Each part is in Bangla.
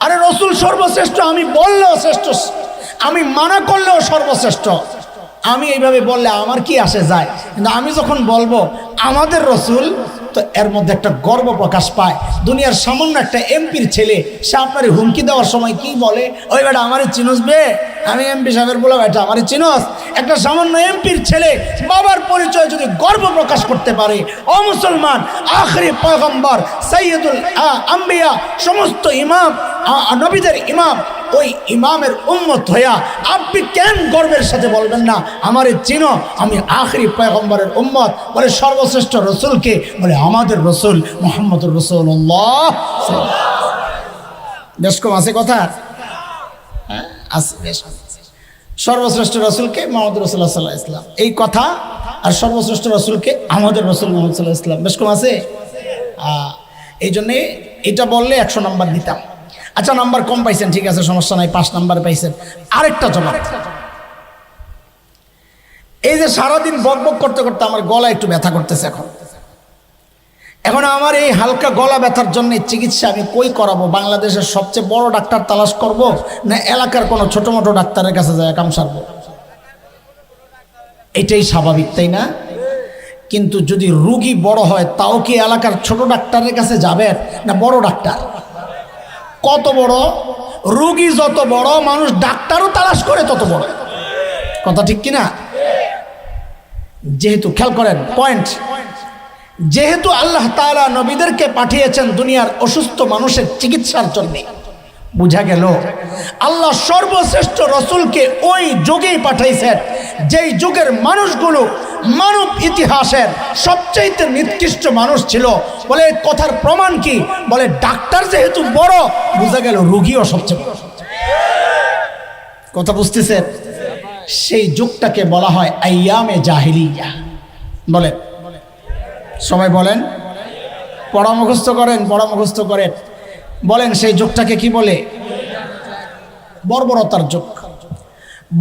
আরে রসুল সর্বশ্রেষ্ঠ আমি বললেও শ্রেষ্ঠ, আমি মানা করলেও সর্বশ্রেষ্ঠ। আমি এইভাবে বললে আমার কি আসে যায়, কিন্তু আমি যখন বলবো আমাদের রসুল, তো এর মধ্যে একটা গর্ব প্রকাশ পায়। দুনিয়ার সামান্য একটা এমপির ছেলে সে আপনার হুমকি দেওয়ার সময় কি বলে, ওই বেটা আমারই চিনোস বে, আমি এমপি সাহেবের বলে বেটা আমারই চিনোস। একটা সামান্য এমপির ছেলে বাবার পরিচয় যদি গর্ব প্রকাশ করতে পারে, ও মুসলমান, আখরি পয়গম্বর সৈয়দুল আম্বিয়া, সমস্ত ইমাম নবীদের ইমাম, ওই ইমামের উম্মত হইয়া আপনি কেন গর্বের সাথে বলবেন না আমারে চিনো, আমি আখরি পয়গম্বরের উম্মত? বলে সর্বশ্রেষ্ঠ রসুলকে, বলে আমাদের রসুল মুহাম্মদুর রাসূলুল্লাহ। বেশ কম আছে কথা, হ্যাঁ আছে বেশ। সর্বশ্রেষ্ঠ রসুলকে মোহাম্মদ রাসূলুল্লাহ সাল্লাল্লাহু আলাইহি ওয়াসাল্লাম, এই কথা। আর সর্বশ্রেষ্ঠ রসুলকে আমাদের রসুল মুহাম্মদ সাল্লাল্লাহু আলাইহি ওয়াসাল্লাম, বেশ কম আছে। এই জন্যে এটা বললে 100 নাম্বার দিতাম। আচ্ছা নাম্বার কম পাইছেন, ঠিক আছে সমস্যা নাই, 5 নাম্বার পাইছেন। আরেকটা জবাব, এই যে সারাদিন বক বক করতে করতে আমার গলা একটু ব্যথা করতেছে, এখন আমার এই হালকা গলা ব্যথার জন্য চিকিৎসা আমি কই করাবো? বাংলাদেশের সবচেয়ে বড় ডাক্তার তালাশ করব, না এলাকার কোনো ছোট মোটো ডাক্তারের কাছে যায় কাম সারবো? এটাই স্বাভাবিক, তাই না? কিন্তু যদি রুগী বড় হয়, তাও কি এলাকার ছোট ডাক্তারের কাছে যাবেন, না বড় ডাক্তার? কত বড় রুগী যত বড়, মানুষ ডাক্তারও তালাশ করে তত বড়, কথা ঠিক কিনা? যেহেতু খেয়াল করেন পয়েন্ট, যেহেতু আল্লাহ তাআলা নবীদেরকে পাঠিয়েছেন দুনিয়ার অসুস্থ মানুষের চিকিৎসার জন্য, বুঝা গেল আল্লাহ সর্বশ্রেষ্ঠ রসুলকে ওই যুগেই পাঠাইছেন যেই যুগের মানুষগুলো মানব ইতিহাসের সবচেয়ে নিকৃষ্ট মানুষ ছিল। বলে কথার প্রমাণ কি? বলে ডাক্তার যেহেতু বড়, বুঝা গেল রোগীও সবচেয়ে বড়। কথা বুঝতেছেন? সেই যুগটাকে বলা হয় আইয়ামে জাহিলিয়া। বলেন সবাই, বলেন, পড়া মুখস্থ করেন, পড়া মুখস্থ করেন, বলেন সেই যুগটাকে কি বলে? বর্বরতার যুগ।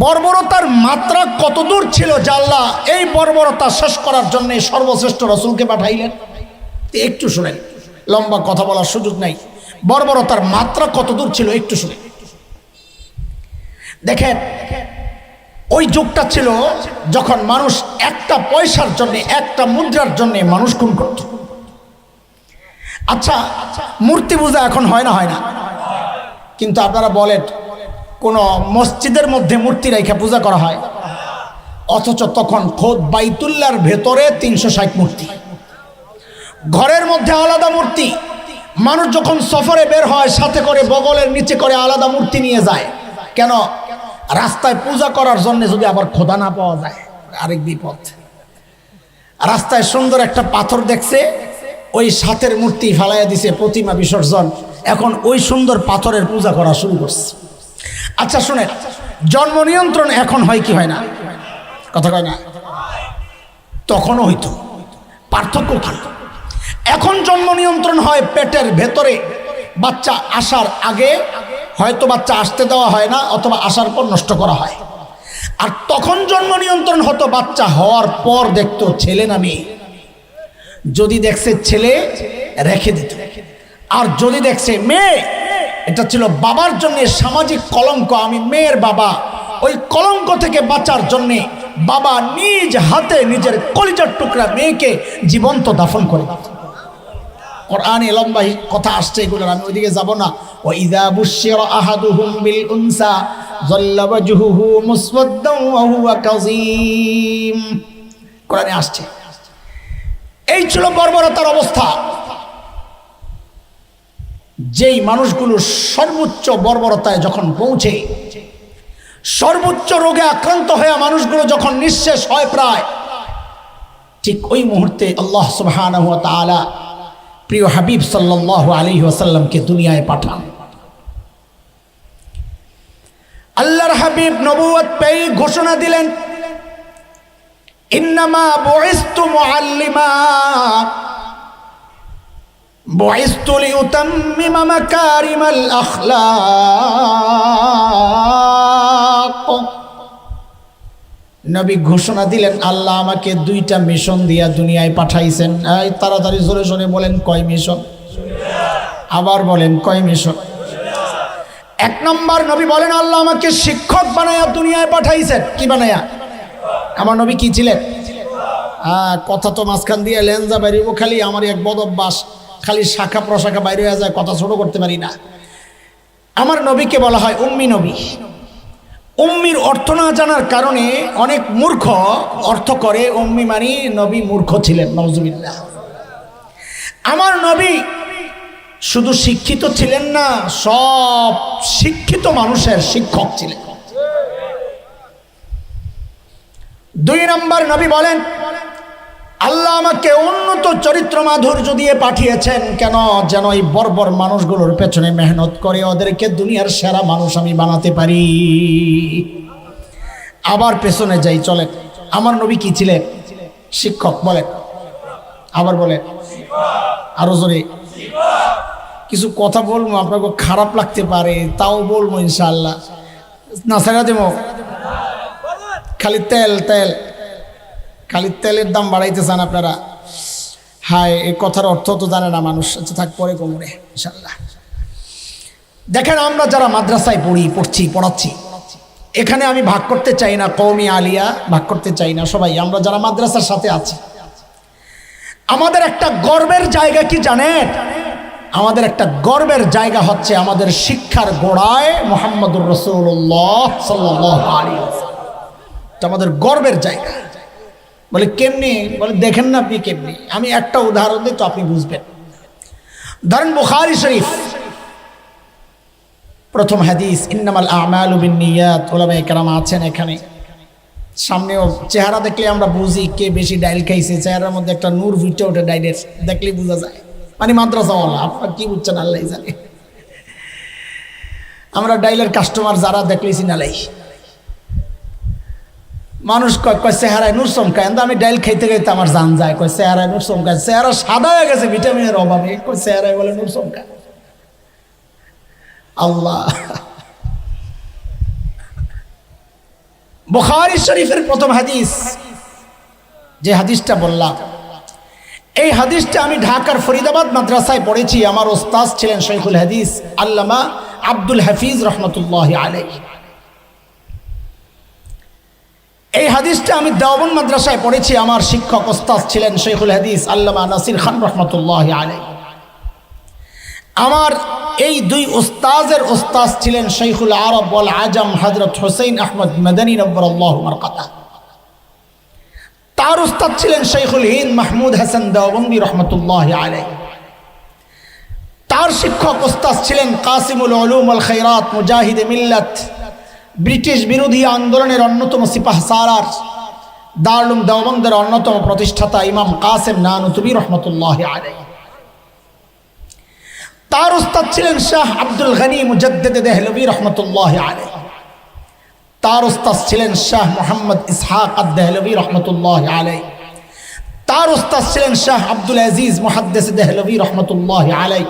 বর্বরতার মাত্রা কত দূর ছিল যে আল্লাহ এই বর্বরতা শেষ করার জন্য সর্বশ্রেষ্ঠ রসুলকে পাঠাইলেন? একটু শুনেন, লম্বা কথা বলার সুযোগ নাই। বর্বরতার মাত্রা কত দূর ছিল একটু শুনেন। দেখেন, ওই যুগটা ছিল যখন মানুষ একটা পয়সার জন্য, একটা মুদ্রার জন্য মানুষ খুন করত। আচ্ছা, মূর্তি পূজা এখন হয় না? হয় না? কিন্তু আপনারা বলেন, কোন মসজিদের মধ্যে মূর্তি রেখে পূজা করা হয়? অথচ তখন খোদ বাইতুল্লাহর ভেতরে 360 মূর্তি, ঘরের মধ্যে আলাদা মূর্তি। মানুষ যখন সফরে বের হয়, সাথে করে বগলের নিচে করে আলাদা মূর্তি নিয়ে যায়। কেন? রাস্তায় পূজা করার জন্য যদি আবার খোদা না পাওয়া যায়, আরেক বিপদ। রাস্তায় সুন্দর একটা পাথর দেখছে, ওই সাথের মূর্তি ফালাইয়া দিছে, প্রতিমা বিসর্জন, এখন ওই সুন্দর পাথরের পূজা করা শুরু করছে। আচ্ছা শুনে, জন্ম নিয়ন্ত্রণ এখন হয় কি হয় না? কথা কয় না? তখনও হইতো, পার্থক্য কি? এখন জন্ম নিয়ন্ত্রণ হয় পেটের ভেতরে, বাচ্চা আসার আগে হয়তো বাচ্চা আসতে দেওয়া হয় না, অথবা আসার পর নষ্ট করা হয়। আর তখন জন্ম নিয়ন্ত্রণ হতো বাচ্চা হওয়ার পর দেখতো ছেলে না মেয়ে। যদি দেখছে ছেলে, রেখে দিত, আর যদি দেখছে মেয়ে, এটা ছিল বাবার জন্য সামাজিক কলঙ্ক, আমি মেয়ের বাবা। ওই কলঙ্ক থেকে বাঁচার জন্যে বাবা নিজ হাতে নিজের কলিজার টুকরা মেয়েকে জীবন্ত দাফন করে। কোরআনে লম্বা কথা আসছে, এগুলোর আমি ওইদিকে যাব না। ওয়া ইযা বুশিরা আহাদুহুম বিল উনসা যাল্লা ওয়াজহুহু মুসওয়াদ্দান ওয়া হুয়া কাযীম, কোরআনে আসছে। এই ছিল বর্বরতার অবস্থা। যেই মানুষগুলো সর্বোচ্চ বর্বরতায় যখন পৌঁছে, সর্বোচ্চ রোগে আক্রান্ত হয়ে মানুষগুলো যখন নিঃশেষ হয় প্রায়, ঠিক ওই মুহূর্তে আল্লাহ সুবহানাহু ওয়া তাআলা প্রিয় হাবিব সাল্লাল্লাহু আলাইহি ওয়াসাল্লামকে দুনিয়ায় পাঠান। আল্লাহর হাবিব নবুয়ত পেয়ে ঘোষণা দিলেন, ইন্নামা বুইসতু মুআল্লিমা বুইসতু লিউতাম্মিমা মাকারিমাল আখলাক। নবী ঘোষণা দিলেন, আল্লাহ আমাকে 2টা মিশন দিয়া দুনিয়ায় পাঠাইছেন। এই তাড়াতাড়ি জোরে জোরে বলেন, কয় মিশন? আবার বলেন, কয় মিশন? এক নম্বর নবী বলেন আল্লাহ আমাকে শিক্ষক বানায়া দুনিয়ায় পাঠাইছেন। কি বানায়া? আমার নবী কি ছিলেন? কথা তো মাঝখান দিয়ে লেনজা বাইরেব, খালি আমার এক বদ অভ্যাস, খালি শাখা প্রশাখা বাইরে হয়ে যায়, কথা ছোট করতে পারি না। আমার নবীকে বলা হয় উম্মি নবী। উম্মির অর্থ না জানার কারণে অনেক মূর্খ অর্থ করে উম্মি মানি নবী মূর্খ ছিলেন, নাউজুবিল্লাহ। আমার নবী শুধু শিক্ষিত ছিলেন না, সব শিক্ষিত মানুষের শিক্ষক ছিলেন। দুই নম্বর নবী বলেন আল্লাহ আমাকে উন্নত চরিত্র মাধুর্য দিয়ে পাঠিয়েছেন। কেন? যেন এই বর্বর মানুষগুলোর পেছনে মেহনত করে ওদেরকে দুনিয়ার সেরা মানুষ আমি বানাতে পারি। আবার পেছনে যাই, চলেন। আমার নবী কি ছিলেন? শিক্ষক। বলেন, আবার বলেন, আরো জোরে। কিছু কথা বলবো, আপনাকে খারাপ লাগতে পারে, তাও বলবো ইনশাআল্লাহ। না ছেড়া দেব, খালি তেল তেল, খালি তেলের দাম বাড়াইতে চান আপনারা। হায়, এই কথার অর্থ তো জানে না মানুষ। আচ্ছা থাক, পরে কোমরে ইনশাআল্লাহ। দেখেন, আমরা যারা মাদ্রাসায় পড়াচ্ছি, এখানে আমি ভাগ করতে চাই না, কওমি আলিয়া ভাগ করতে চাই না, সবাই আমরা যারা মাদ্রাসার সাথে আছি, আমাদের একটা গর্বের জায়গা কি জানেন? আমাদের একটা গর্বের জায়গা হচ্ছে আমাদের শিক্ষার গোড়ায় মুহাম্মদুর রাসূলুল্লাহ সাল্লাল্লাহু আলাইহি ওয়াসাল্লাম। এটা আমাদের গর্বের জায়গা। বলে কেমনি? বলে দেখেন না আপনি কেমনি। আমি একটা উদাহরণ দিই তো আপনি বুঝবেন। ধরেন বুখারী শরীফ, প্রথম হাদিস ইন্নামাল আমালু বিন্নিয়াত। উলামায়ে কেরাম আছেন এখানে, সামনেও চেহারা দেখলে আমরা বুঝি কে বেশি ডাইল খাইছে। চেহারার মধ্যে একটা নূর ফুটে ওঠে, ডাইলের দেখলেই বোঝা যায়। মানে মাদ্রাসাওয়ালা, আপনার কি বুঝছেন আল্লাহ জানে। আমরা ডাইলের কাস্টমার যারা দেখলেছি নালাই, মানুষ কয় চেহারায় নূর চমকায়। আমি ডাইল খাইতে খাইতে আমার জান যায়, কয় চেহারায় নূর চমকায়। চেহারা সাদা হয়ে গেছে ভিটামিনের অভাবে, কয় চেহারায় বলে নূর চমকায়। আল্লাহ। বুখারী শরীফের প্রথম হাদিস, যে হাদিসটা বললাম, এই হাদিসটা আমি ঢাকার ফরিদাবাদ মাদ্রাসায় পড়েছি। আমার ওস্তাদ ছিলেন শাইখুল হাদিস আল্লামা আব্দুল হাফিজ রহমতুল্লাহ আলাইহি। এই হাদিসটা আমি দেওবন্দ মাদ্রাসায় পড়েছি। আমার শিক্ষক ওস্তাদ ছিলেন শাইখুল হাদিস আল্লামা নাসির খান রহমতুল্লাহ আলাইহি। আমার এই দুই ওস্তাদের ওস্তাদ ছিলেন শাইখুল আরব ওয়াল আজম হযরত হুসাইন আহমদ মাদানী নব্বরাল্লাহু মারকাতা। তার ওস্তাদ ছিলেন শাইখুল হিন্দ মাহমুদ হাসান দেওবন্দি রহমতুল্লাহ আলাইহি। তার শিক্ষক ওস্তাদ ছিলেন কাসিমুল উলুম ওয়াল খায়রাত মুজাহিদ মিল্লাত, ব্রিটিশ বিরোধী আন্দোলনের অন্যতম সিপাহসালার, দারুল দেওবন্দের অন্যতম প্রতিষ্ঠাতা ইমাম কাসেম নানুতুবি রহমতুল্লাহ আলাইহি। তার উস্তাদ ছিলেন শাহ আব্দুল গনি মুজাদ্দিদ দেহলভী রহমতুল্লাহ আলাইহি। তার উস্তাদ ছিলেন শাহ মোহাম্মদ ইসহাক আদ-দেহলভী রহমতুল্লাহ আলাইহি। তার উস্তাদ ছিলেন শাহ আব্দুল আজিজ মুহাদ্দিস দেহলভী রহমতুল্লাহ আলাইহি।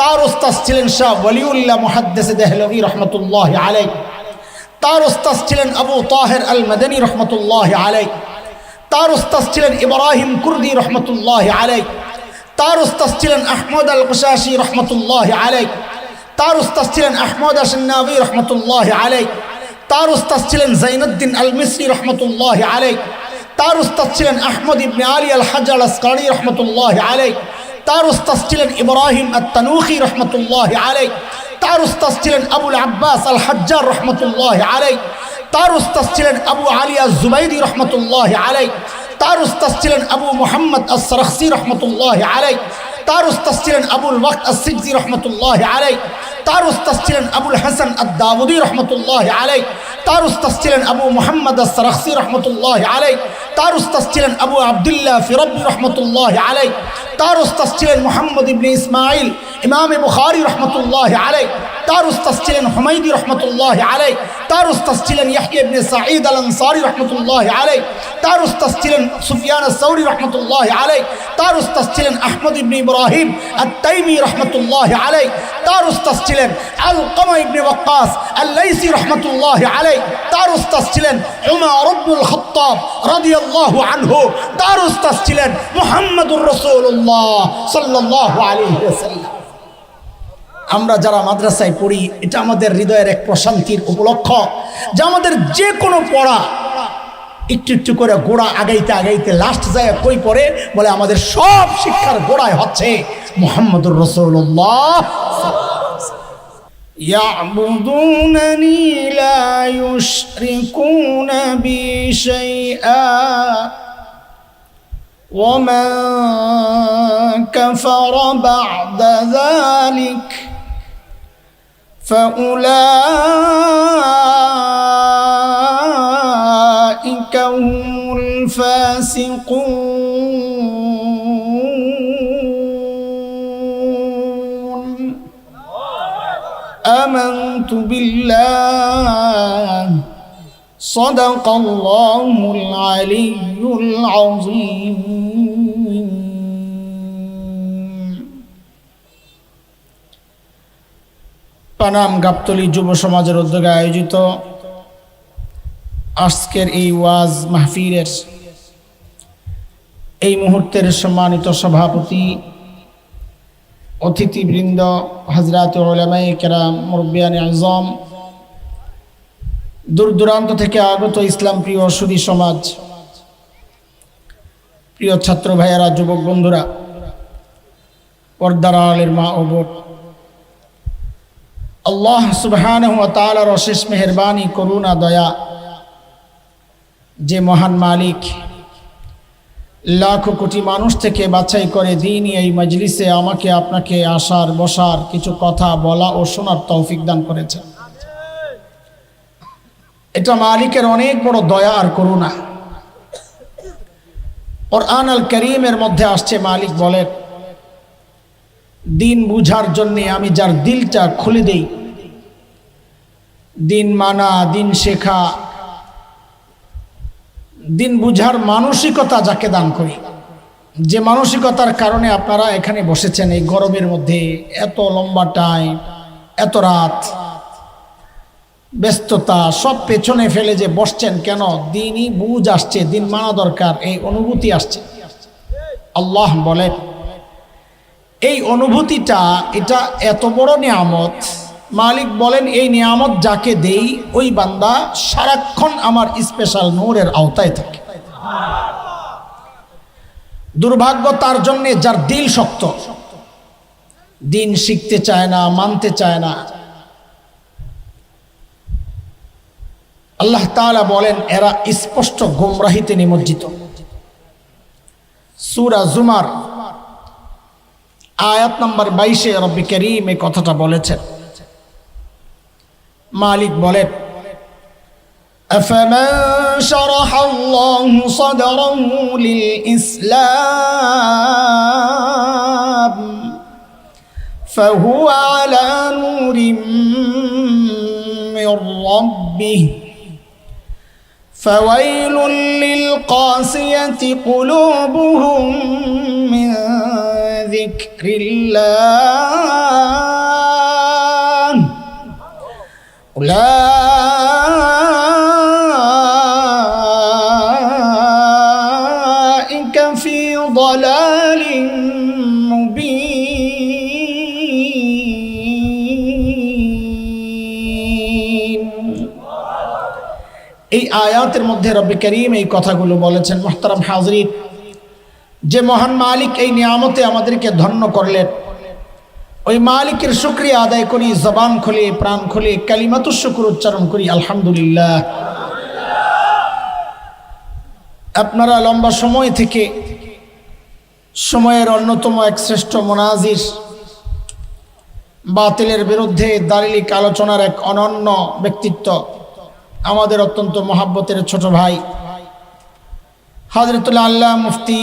তার উস্তাদ ছিলেন শাহ ওয়ালিউল্লাহ মুহাদ্দিস দেহলভী রহমতুল্লাহ আলাইহি। তার উস্তাদ ছিলেন আবু তাহের আল মাদানী রহমতুল্লাহ আলাইহি। তার উস্তাদ ছিলেন ইব্রাহিম কুর্দি রহমতুল্লাহ আলাইহি। তার উস্তাদ ছিলেন আহমদ আল কুশাশি রহমতুল্লাহ আলাইহি। তার উস্তাদ ছিলেন আহমদ আশ-শান্নাবী রহমতুল্লাহ আলাইহি। তার উস্তাদ ছিলেন জাইনুদ্দিন আল মিসরি রহমতুল্লাহ আলাইহি। তার উস্তাদ ছিলেন আহমদ ইবনে আলী আল হাজ আল আসকারি রহমতুল্লাহ আলাইহি। তার উস্তাদ ছিলেন ইব্রাহিম আত-তানুখি রহমতুল্লাহ আলাইহি। তার উস্তাদ ছিলেন আবুল আব্বাস আল হাজ্জার রহমতুল্লাহ আলাইহি। তার উস্তাদ ছিলেন আবু আলী আজ-জুবাইরি রহমতুল্লাহ আলাইহি। তার উস্তাদ ছিলেন আবু মুহাম্মদ আস-সারখসি রহমতুল্লাহ আলাইহি। তার উস্তাদ ছিলেন আবুল ওয়াক্ত আস-সিজি রহমতুল্লাহ আলাইহি। তার উস্তাদ ছিলেন আবুল হাসান আদ-দাউদি রহমতুল্লাহ আলাইহি। তার উস্তাদ ছিলেন আবু মুহাম্মদ আস-সারখসি রহমতুল্লাহ আলাইহি। তার উস্তাদ ছিলেন আবু আব্দুল্লাহ ফিরবি রহমতুল্লাহ আলাইহি। তার উস্তাদ ছিলেন মুহাম্মদ ইবনে ইসমাইল ইমাম বুখারী রহমতুল্লাহ আলাইহি। তার উস্তাদ ছিলেন হুমায়দি রহমতুল্লাহ আলাইহি। তার উস্তাদ ছিলেন ইয়াহইয়া ইবনে সাঈদ আল আনসারী রহমতুল্লাহ আলাইহি। তার উস্তাদ ছিলেন সুফিয়ান আস-সাউরি রহমতুল্লাহ আলাইহি। তার উস্তাদ ছিলেন আহমদ ইবনে ইব্রাহিম আত-তাইমি রহমতুল্লাহ আলাইহি। তার উস্তাদ ছিলেন আলকামা ইবনে ওয়াক্কাস আল-লাইসি রহমতুল্লাহ আলাইহি। তার উস্তাদ ছিলেন উমর ইবনুল খাত্তাব রাদিয়াল্লাহু আনহু। তার উস্তাদ ছিলেন মুহাম্মদুর রাসূলুল্লাহ সাল্লাল্লাহু আলাইহি ওয়াসাল্লাম। আমরা যারা মাদ্রাসায় পড়ি, এটা আমাদের হৃদয়ের এক প্রশান্তির উপলক্ষ যে আমাদের যে কোনো পড়া একটু একটু করে গোড়া আগাইতে আগাইতে লাস্ট যায় কই পড়ে বলে আমাদের সব শিক্ষার গোড়ায় হচ্ছে মুহাম্মদুর রাসূলুল্লাহ। ইয়াবুদুনানি লা ইউশরিকুনা বি শাইআ ওয়া মান কাফারা বা'দা যালিক فأولئك هم الفاسقون آمنت بالله صدق الله العلي العظيم। পানাম গাবতলী যুব সমাজের উদ্যোগে আয়োজিত আজকের এই ওয়াজ মাহফিলের এই মুহূর্তের সম্মানিত সভাপতি, অতিথিবৃন্দ, হযরত উলামায়ে কেরাম, মুরব্বিয়ানে আযম, দূর দূরান্ত থেকে আগত ইসলাম প্রিয় সুধী সমাজ, প্রিয় ছাত্র ভাইয়েরা, যুবক বন্ধুরা, পর্দার আড়ালের মা ও বোন, আল্লাহ সুবহানাহু ওয়া তাআলার অশেষ মেহেরবানি, করুণা, দয়া, যে মহান মালিক লাখো কোটি মানুষ থেকে বাছাই করে দ্বীনি এই মজলিসে আমাকে আপনাকে আসার বসার কিছু কথা বলা ও শোনার তৌফিক দান করেছে, এটা মালিকের অনেক বড় দয়া আর করুণা। কুরআন আল কারীমের মধ্যে আসছে, মালিক বলেন, দিন বুঝার জন্য আমি যার দিলটা খুলে দেই, দিন মানা, দিন শেখা, দিন বুঝার মানসিকতা যাকে দান করি, যে মানসিকতার কারণে আপনারা এখানে বসেছেন এই গরমের মধ্যে, এত লম্বা টাইম, এত রাত, ব্যস্ততা সব পেছনে ফেলে যে বসছেন কেন? দিনই বুঝ আসছে, দিন মানা দরকার, এই অনুভূতি আসছে। আল্লাহ বলেন, এই অনুভূতিটা এটা এত বড় নিয়ামত। মালিক বলেন, এই নিয়ামত যাকে দেই ওই বান্দা সারাক্ষণ আমার স্পেশাল নূরের আওতায় থাকে। দুর্ভাগ্য তার জন্যে যার দিল শক্ত, দিন শিখতে চায় না, মানতে চায় না। আল্লাহ তাআলা বলেন, এরা স্পষ্ট গোমরাহিতে নিমজ্জিত। সূরা জুমার আয়াত নম্বর 22-এ রব্বি কারীম এই কথাটা বলেছেন। মালিক বলেন, আফামান শারাহাল্লাহু সাদরাহু লিল ইসলাম ফাহুয়া আলা নূরিম মির রাব্বিহি ফাওয়াইলুল লিল কাসিয়াতি কুলুবুহুম মিন যিকরিল্লাহ উলাইকা ফি দালালিন মুবিন। এই আয়াতের মধ্যে রব্বি কারীম এই কথাগুলো বলেছেন। মুহতারাম হাজরিন, যে মহান মালিক এই নিয়ামতে আমাদেরকে ধন্য করলেন, ওই মালিকের শুকরিয়া আদায় করি, জবান খুলে, প্রাণ খুলে কালিমাতুশ শুকর উচ্চারণ করি, আলহামদুলিল্লাহ। আপনারা লম্বা সময় থেকে সময়ের অন্যতম এক শ্রেষ্ঠ মুনাজির, বাতিলের বিরুদ্ধে দালিলিক আলোচনার এক অনন্য ব্যক্তিত্ব, আমাদের অত্যন্ত মহাব্বতের ছোট ভাই হযরতুল আল্লাহ মুফতি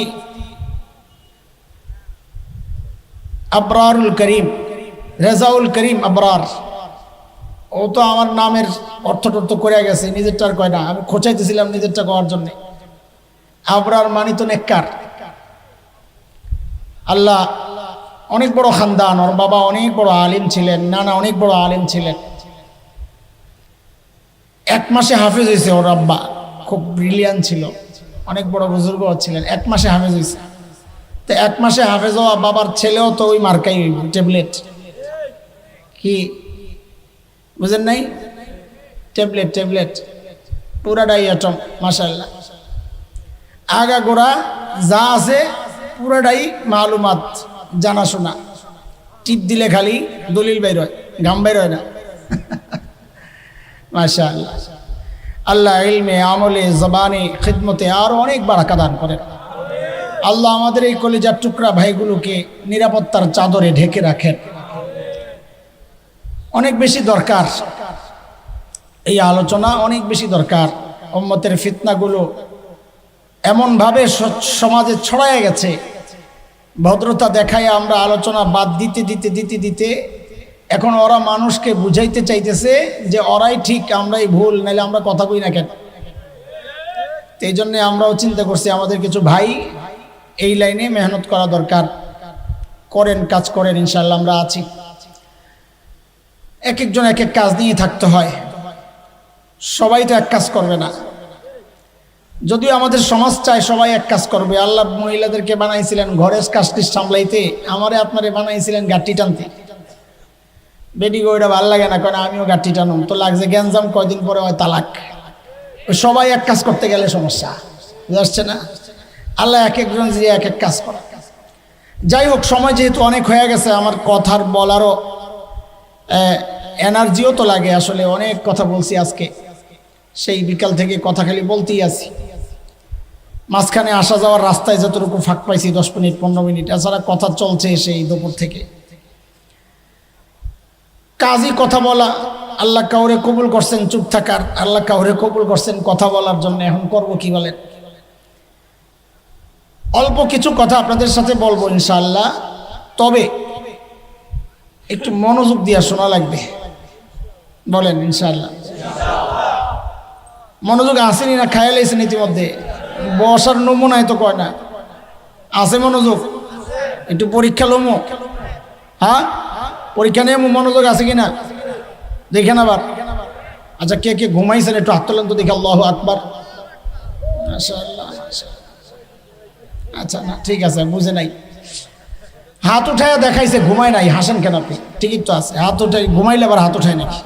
আবরারুল করিম, রেজাউল করিম আবরার, ও তো আমার নামের অর্থটর্থ করে গেছে, নিজেরটার কয় না, আমি খোঁচাইতেছিলাম নিজেরটা করার জন্য। আবরার মানি তো নেককার। আল্লাহ অনেক বড় খানদান, ওর বাবা অনেক বড় আলিম ছিলেন, নানা অনেক বড় আলিম ছিলেন। 1 মাসে হাফেজ হয়েছে ওর আব্বা, খুব ব্রিলিয়ান্ট ছিল, অনেক বড় বুজুর্গ ছিলেন, 1 মাসে হাফেজ হয়েছে। তো 1 মাসে হাফেজ হওয়া বাবার ছেলেও তো ওই মার্কাই ট্যাবলেট। কি বুঝেন নাই? ট্যাবলেট ট্যাবলেট পুরাটাই অ্যাটম, মাশাআল্লাহ। আগা গোড়া যা আছে পুরাটাই মালুমাত, জানাশোনা। টিপ দিলে খালি দলিল বের হয়, গাম বের হয় না। মাশাআল্লাহ। আল্লাহ ইলমে, আমলে, জবানে, খিদমতে আরো অনেক বারাকা দান করেন। আল্লাহ আমাদের এই কলিজার টুকরা ভাইগুলোকে নিরাপত্তার চাদরে ঢেকে রাখেন। অনেক বেশি দরকার এই আলোচনা, অনেক বেশি দরকার। উম্মতের ফিতনাগুলো এমনভাবে সমাজে ছড়ায় গেছে, ভদ্রতা দেখায় আমরা আলোচনা বাদ দিতে দিতে দিতে দিতে এখন ওরা মানুষকে বুঝাইতে চাইতেছে যে ওরাই ঠিক, আমরাই ভুল, নাইলে আমরা কথা কই না কেন। এই জন্যে আমরাও চিন্তা করছি আমাদের কিছু ভাই এই লাইনে মেহনত করা দরকার। করেন, কাজ করেন, ইনশাআল্লাহ আমরা আছি। এক একজন এক এক কাজ নিয়ে থাকতে হয়, সবাই তো এক কাজ করবে না। যদিও আমাদের সমাজ চায় সবাই এক কাজ করবে। আল্লাহ মহিলাদেরকে বানাইছিলেন ঘরের কাজটি সামলাইতে, আমারে আপনারে বানাইছিলেন গাঠি টানতে। বেডি ওইটা ভাল লাগে না, কেন আমিও গাঠি টানুম তো লাগছে গ্যাঞ্জাম, কয়দিন পরে হয় তালাক। সবাই এক কাজ করতে গেলে সমস্যা, বুঝতে না? আল্লাহ এক একজন যে এক এক কাজ করে। যাই হোক, সময় যেহেতু অনেক হয়ে গেছে, আমার কথার বলারও এনার্জিও তো লাগে। আসলে অনেক কথা বলছি আজকে, সেই বিকাল থেকে কথা খালি বলতেই আছি। মাঝখানে আসা যাওয়ার রাস্তায় যতটুকু ফাঁক পাইছি 10 মিনিট 15 মিনিট, এছাড়া কথা চলছে সেই দুপুর থেকে। কাজই কথা বলা। আল্লাহ কাউরে কবুল করছেন চুপ থাকার, আল্লাহ কাউরে কবুল করছেন কথা বলার জন্য। এখন করব কি বলেন? অল্প কিছু কথা আপনাদের সাথে বলবো ইনশাআল্লাহ, তবে একটু মনোযোগ দিয়ে শোনা লাগবে। বলেন ইনশাআল্লাহ। মনোযোগ আসেনি না খায়াল এসেন ইতিমধ্যে? বসার নমুনায় তো কয় না, আছে মনোযোগ? একটু পরীক্ষা লমো, হ্যাঁ পরীক্ষা নিয়ে মনোযোগ আছে কিনা দেখেন আবার। আচ্ছা, কে কে ঘুমাইছেন একটু হাত তোলেন তো দেখি। আল্লাহু আকবার, মাশাআল্লাহ। আচ্ছা না, ঠিক আছে, বুঝে নাই। হাত উঠায় দেখাইছে, ঘুমায় নাই। হাসেন কেন আপনি? ঠিকই তো আছে, হাত উঠাই। ঘুমাইলে আবার হাত উঠায় নাকি?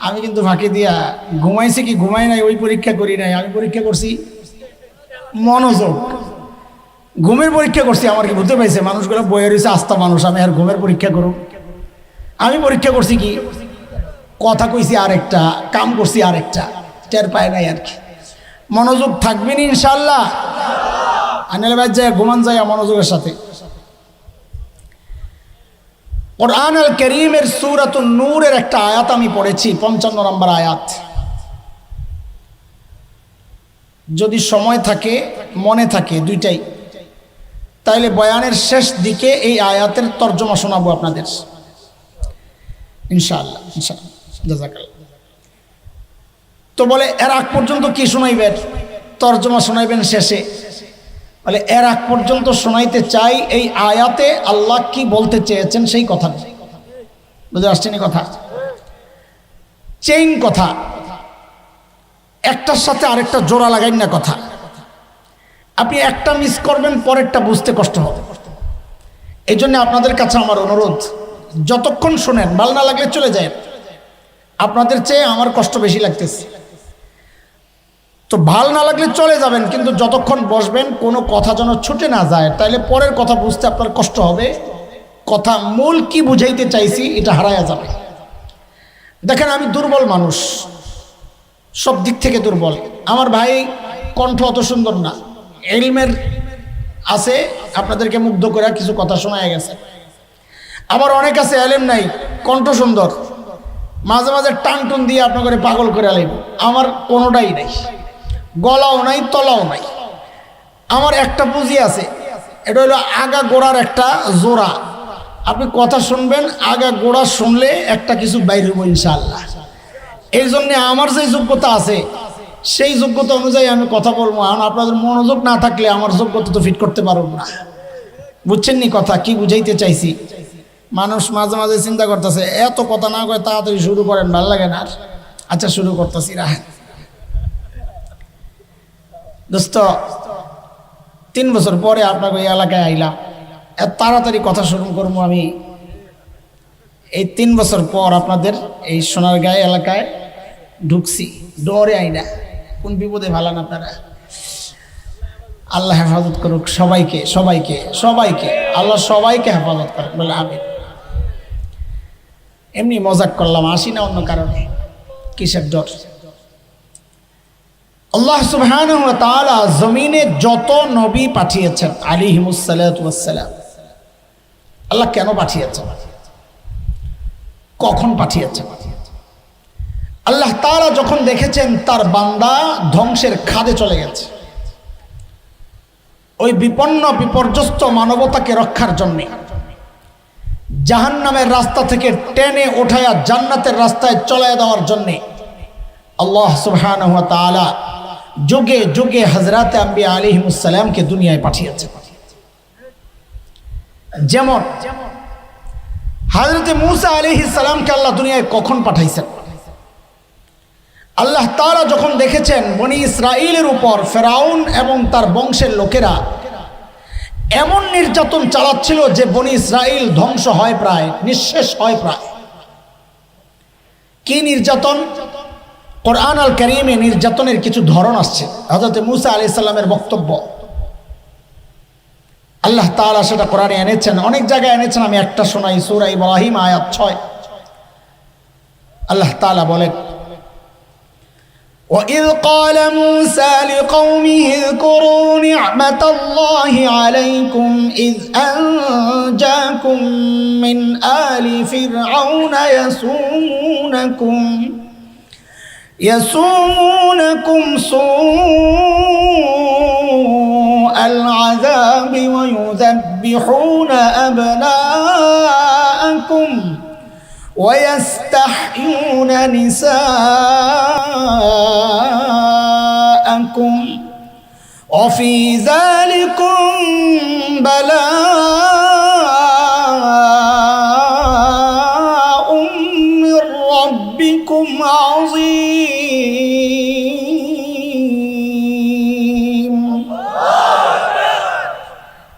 আমি কিন্তু ফাঁকি দিয়া ঘুমাইছে কি ঘুমাই নাই ওই পরীক্ষা করি নাই। আমি পরীক্ষা করছি মনোযোগ, ঘুমের পরীক্ষা করছি। আমার কি বুঝতে পাইছে? মানুষগুলো বয়ে রয়েছে আস্থা মানুষ, আমি আর ঘুমের পরীক্ষা করুন? আমি পরীক্ষা করছি কি কথা কইছি আরেকটা, কাম করছি আরেকটা, টের পায় নাই আর কি। মনোযোগ থাকবেন ইনশাআল্লাহ। আনিল ভাই যায় ঘুমান যায় মনোযোগের সাথে। কুরআন আল কারীমের সূরাতুন নূরের একটা আয়াত আমি পড়েছি, 55 নম্বর আয়াত। যদি সময় থাকে, মনে থাকে দুইটাই, তাইলে বয়ানের শেষ দিকে এই আয়াতের তর্জমা শোনাবো আপনাদের ইনশাআল্লাহ। ইনশাআল্লাহ, জাযাকাল্লাহ। তো বলে এর আগ পর্যন্ত কি শোনাইবেন? তর্জমা শোনাইবেন শেষে। বলে এর আগ পর্যন্ত শোনাইতে চাই এই আয়াতে আল্লাহ কি বলতে চেয়েছেন সেই কথা। বুঝতে আসছেন কথা? চেইন কথা, একটার সাথে আরেকটা জোড়া লাগাই না কথা। আপনি একটা মিস করবেন, পরেরটা বুঝতে কষ্ট হবে। এই জন্য আপনাদের কাছে আমার অনুরোধ, যতক্ষণ শোনেন ভালো না লাগলে চলে যায়। আপনাদের চেয়ে আমার কষ্ট বেশি লাগতেছে, তো ভাল না লাগলে চলে যাবেন, কিন্তু যতক্ষণ বসবেন কোনো কথা যেন ছুটে না যায়, তাইলে পরের কথা বুঝতে আপনার কষ্ট হবে। কথা মূল কি বুঝাইতে চাইছি এটা হারায়া যাবে। দেখেন, আমি দুর্বল মানুষ, সব দিক থেকে দুর্বল। আমার ভাই কণ্ঠ অত সুন্দর না, ইলমের আছে, আপনাদেরকে মুগ্ধ করে কিছু কথা শোনায় গেছে। আবার অনেক আছে ইলম নাই, কণ্ঠ সুন্দর, মাঝে মাঝে টান টুন দিয়ে আপনাকে পাগল করে আলাইব। আমার কোনোটাই নাই, গলাও নাই, তলাও নাই। আমার একটা পুঁজি আছে, এটা হলো আগা গোড়ার একটা জোড়া। আপনি কথা শুনবেন, আগা গোড়া শুনলে একটা কিছু বাইর হইব ইনশাআল্লাহ। এই জন্যে আমার যে যোগ্যতা আছে সেই যোগ্যতা অনুযায়ী আমি কথা বলবো। আর আপনাদের মনোযোগ না থাকলে আমার যোগ্যতা তো ফিট করতে পারবো না। বুঝছেন নি কথা কি বুঝাইতে চাইছি? মানুষ মাঝে মাঝে চিন্তা করতেছে এত কথা না করে তাড়াতাড়ি শুরু করেন, ভালো লাগে না। আচ্ছা, শুরু করতেছি। দোস্ত, 3 বছর পরে আপনাকে এই এলাকায় আইলাম, এত তাড়াতাড়ি কথা শুরু করবো আমি এই 3 বছর পর আপনাদের এই সোনারগাঁও এলাকায় ঢুকছি, ডরে আইনা কোন বিপদে ভালান আপনারা। আল্লাহ হেফাজত করুক সবাইকে সবাইকে সবাইকে, আল্লাহ সবাইকে হেফাজত করুক বলে আমি। এমনি মজাক করলাম, আসি না অন্য কারণে। কিসের ডর? আল্লাহ সুবহানাহু ওয়া তাআলা জমিনে যত নবী পাঠিয়েছেন আলাইহিমুস সালাতু ওয়াস সালাম, আল্লাহ কেন পাঠিয়েছেন, কখন পাঠিয়েছেন? আল্লাহ তাআলা যখন দেখেছেন তার বান্দা ধ্বংসের খাদে চলে গেছে, ওই বিপন্ন বিপর্যস্ত মানবতাকে রক্ষার জন্যে জাহান্নামের রাস্তা থেকে টেনে ওঠায়া জান্নাতের রাস্তায় চলায় দেওয়ার জন্যে আল্লাহ সুবহানাহু ওয়া তাআলা যুগে যুগে হযরত আম্বিয়া আলাইহিমুস সালামকে দুনিয়ায় পাঠিয়েছেন। যেমন হযরত মূসা আলাইহিস সালামকে আল্লাহ দুনিয়ায় কখন পাঠাইছেন? আল্লাহ তাআলা যখন দেখেছেন বনি ইসরাইলের উপর ফেরাউন এবং তার বংশের লোকেরা এমন নির্যাতন চালাচ্ছিল যে বনি ইসরাইল ধ্বংস হয়, প্রায় নিঃশেষ হয় প্রায়। কি নির্যাতন? কোরআন আল কারীমে নির্যাতনের কিছু ধরন আসছে। হযরত মূসা আলাইহিস সালামের বক্তব্য আল্লাহ তাআলা সেটা কোরআনে এনেছেন, অনেক জায়গায় এনেছেন। আমি একটা শোনাই, সূরা ইব্রাহিম আয়াত 6। আল্লাহ তাআলা বলেন, وَإِذْ قَالَ مُوسَى لِقَوْمِهِ اذْكُرُوا نِعْمَةَ اللَّهِ عَلَيْكُمْ إِذْ أَنْجَاكُمْ مِنْ آلِ فِرْعَوْنَ يَسُومُونَكُمْ سُوءَ الْعَذَابِ وَيُذَبِّحُونَ أَبْنَاءَكُمْ وَيَسْتَحْيُونَ نِسَاءَكُمْ وَفِي ذَلِكُمْ بَلَاءٌ مِّن رَّبِّكُمْ عَظِيمٌ।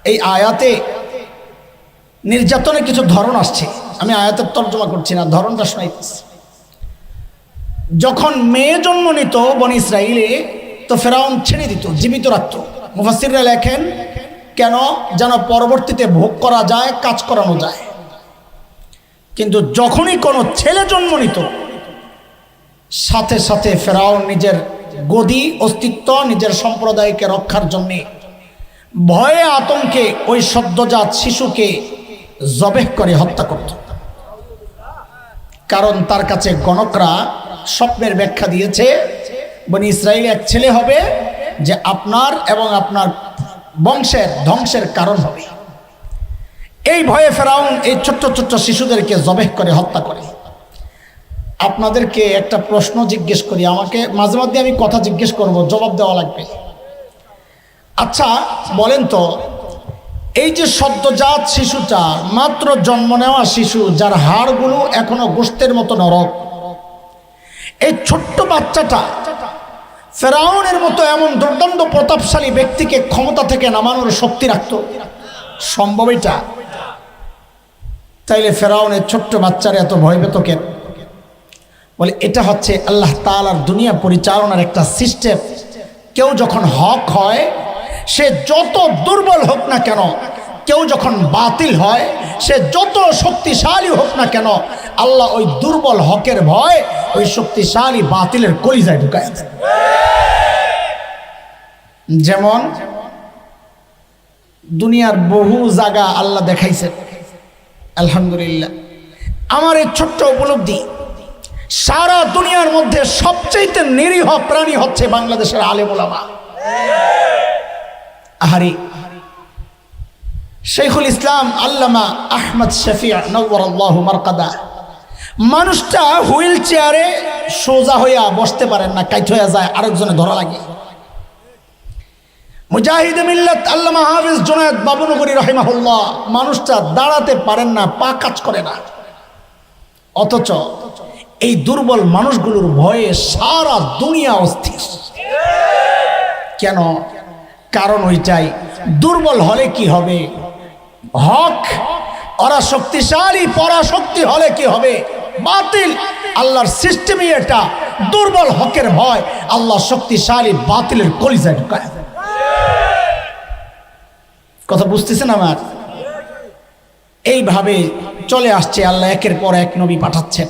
এই আয়াতে নির্যাতনের কিছু ধরন আসছে। আমি আয়াতের তর্জমা করছি না, ধরনটা শোনাইতেছি। যখন মেয়ে জন্ম নিত বনি ইসরাইলে, তো ফেরাউন ছেড়ে দিত, জীবিত রাখত। মুফাসসিররা লেখেন কেন? যেন পরবর্তীতে ভোগ করা যায়, কাজ করানো যায়। কিন্তু যখনই কোনো ছেলে জন্ম নিত, সাথে সাথে ফেরাউন নিজের গদি, অস্তিত্ব, নিজের সম্প্রদায়কে রক্ষার জন্যে ভয়ে আতঙ্কে ওই সদ্যজাত শিশুকে জবেহ করে হত্যা করত। কারণ তার কাছে গণকরা স্বপ্নের ব্যাখ্যা দিয়েছে বনি ইসরাইল এক ছেলে হবে যে আপনার এবং আপনার বংশের ধ্বংসের কারণ হবে। এই ভয়ে ফেরাউন এই ছোট্ট ছোট্ট শিশুদেরকে জবেহ করে হত্যা করে। আপনাদেরকে একটা প্রশ্ন জিজ্ঞেস করি, আমাকে মাঝে মধ্যে আমি কথা জিজ্ঞেস করব, জবাব দেওয়া লাগবে। আচ্ছা বলেন তো, এই যে সদ্যজাত শিশুটা, মাত্র জন্ম নেওয়া শিশু, যার হাড়গুলো এখনো গোশতের মতো নরম, এই ছোট্ট বাচ্চাটা ফেরাউনের মতো এমন দুর্দান্ত প্রতাপশালী ব্যক্তিকে ক্ষমতা থেকে নামানোর শক্তি রাখত? সম্ভব এটা? তাইলে ফেরাউনের ছোট্ট বাচ্চার এত ভয় পেত কেন? বলে এটা হচ্ছে আল্লাহ তাআলার দুনিয়া পরিচালনার একটা সিস্টেম। কেউ যখন হক হয়, সে যত দুর্বল হোক না কেন, কেউ যখন বাতিল হয়, সে যত শক্তিশালী হোক না কেন, আল্লাহ ওই দুর্বল হকের ভয় ওই শক্তিশালী বাতিলের কলিজায় ঢুকায় দেন। যেমন দুনিয়ার বহু জায়গা আল্লাহ দেখাইছেন। আলহামদুলিল্লাহ, আমার এই ছোট্ট উপলব্ধি, সারা দুনিয়ার মধ্যে সবচেয়ে নিরীহ প্রাণী হচ্ছে বাংলাদেশের আলেম ওলামা। আহারি শাইখুল ইসলাম আল্লামা আহমদ শফি নওয়ারাল্লাহু মারকাদা, মানুষটা হুইল চেয়ারে সোজা হইয়া বসতে পারেন না, কাইট হইয়া যায়, আরেকজনে ধরা লাগে। মুজাহিদে মিল্লাত আল্লামা হাফিজ জুনায়েদ বাবুনগরী রাহিমাহুল্লাহ, মানুষটা দাঁড়াতে পারেন না, পা কাজ করে না। অথচ এই দুর্বল মানুষগুলোর ভয়ে সারা দুনিয়া অস্থির। কেন? কারণ ওইটাই, দুর্বল হলে কি হবে? হক ওরা শক্তিশালী, পরাশক্তি হলে কি হবে? বাতিল। আল্লাহর সিস্টেমই এটা, দুর্বল হকের ভয় আল্লাহ শক্তিশালী বাতিলের কলিজায় ঢুকায়। কথা বুঝতেছেন আমার? এইভাবে চলে আসছে, আল্লাহ একের পর এক নবী পাঠাচ্ছেন।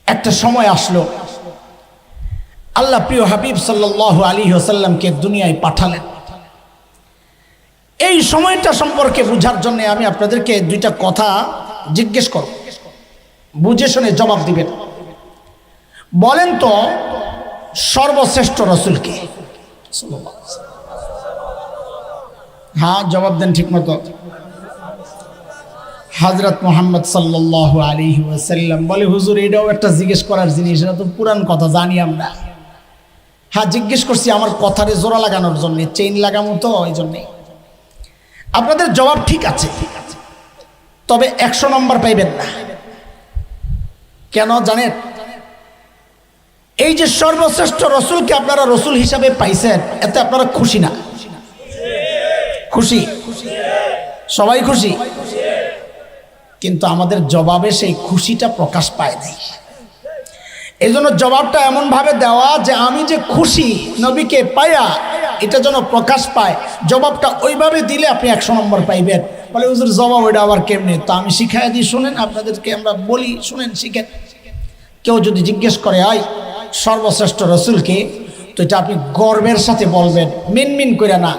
একটা সময় আসলো, আল্লাহ প্রিয় হাবিব সাল্লাল্লাহু আলাইহি ওয়াসাল্লামকে দুনিয়ায় পাঠালেন। এই সময়টা সম্পর্কে বোঝার জন্য আমি আপনাদেরকে দুইটা কথা জিজ্ঞেস করব, বুঝে শুনে জবাব দিবেন। বলেন তো, সর্বশ্রেষ্ঠ রাসূল কে? হ্যাঁ, জবাব দেন ঠিক মতো। হযরত মুহাম্মদ সাল্লাল্লাহু আলাইহি ওয়াসাল্লাম। বলে হুজুর, এটাও একটা জিজ্ঞেস করার জিনিস, এটা তো পুরান কথা, জানি আমরা। হ্যাঁ, জিজ্ঞেস করছি আমার কথারে জোড়া লাগানোর জন্য, চেইন লাগামো তো, এই জন্যে। আপনাদের জবাব ঠিক আছে, তবে 100 নম্বর পাইবেন না। কেন জানেন? এই যে সর্বশ্রেষ্ঠ রসুলকে আপনারা রসুল হিসাবে পাইছেন, এতে আপনারা খুশি না? খুশি? সবাই খুশি? কিন্তু আমাদের জবাবে সেই খুশিটা প্রকাশ পায় নাই। এই জন্য জবাবটা এমনভাবে দেওয়া যে আমি যে খুশি নবীকে পাইয়া, এটা যেন প্রকাশ পায়। জবাবটা ওইভাবে দিলে আপনি 100 নম্বর পাইবেন। বলে হুজুর, জবাব ওইটা আবার কেমনে? তো আমি শিখাই দিই, শুনেন, আপনাদেরকে আমরা বলি, শুনেন, শিখেন। কেউ যদি জিজ্ঞেস করে আয় সর্বশ্রেষ্ঠ রসুলকে, তো এটা আপনি গর্বের সাথে বলবেন, মিনমিন করে না,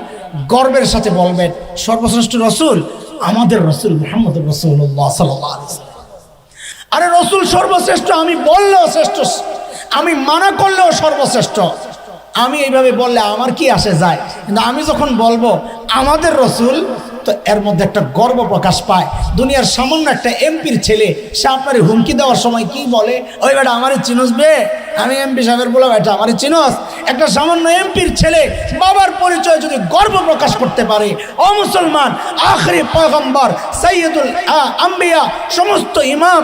গর্বের সাথে বলবেন, সর্বশ্রেষ্ঠ রসুল আমাদের রসুল মুহাম্মদুর রাসূলুল্লাহ সাল্লাল্লাহু আলাইহি ওয়াসাল্লাম। আরে রসুল সর্বশ্রেষ্ঠ আমি বললেও শ্রেষ্ঠ, আমি মানা করলেও সর্বশ্রেষ্ঠ। আমি এইভাবে বললে আমার কি আসে যায়? কিন্তু আমি যখন বলবো আমাদের রসুল, তো এর মধ্যে একটা গর্ব প্রকাশ পায়। দুনিয়ার সামান্য একটা এমপির ছেলে, সে আপনার হুমকি দেওয়ার সময় কি বলে? ওই বেটা আমারে চিনোস বে, আমি এমপি সাহেবের বলে, বেটা আমারে চিনোস? একটা সামান্য এমপির ছেলে বাবার পরিচয় যদি গর্ব প্রকাশ করতে পারে, ও মুসলমান, আখরি পয়গম্বর সৈয়দুল আম্বিয়া, সমস্ত ইমাম,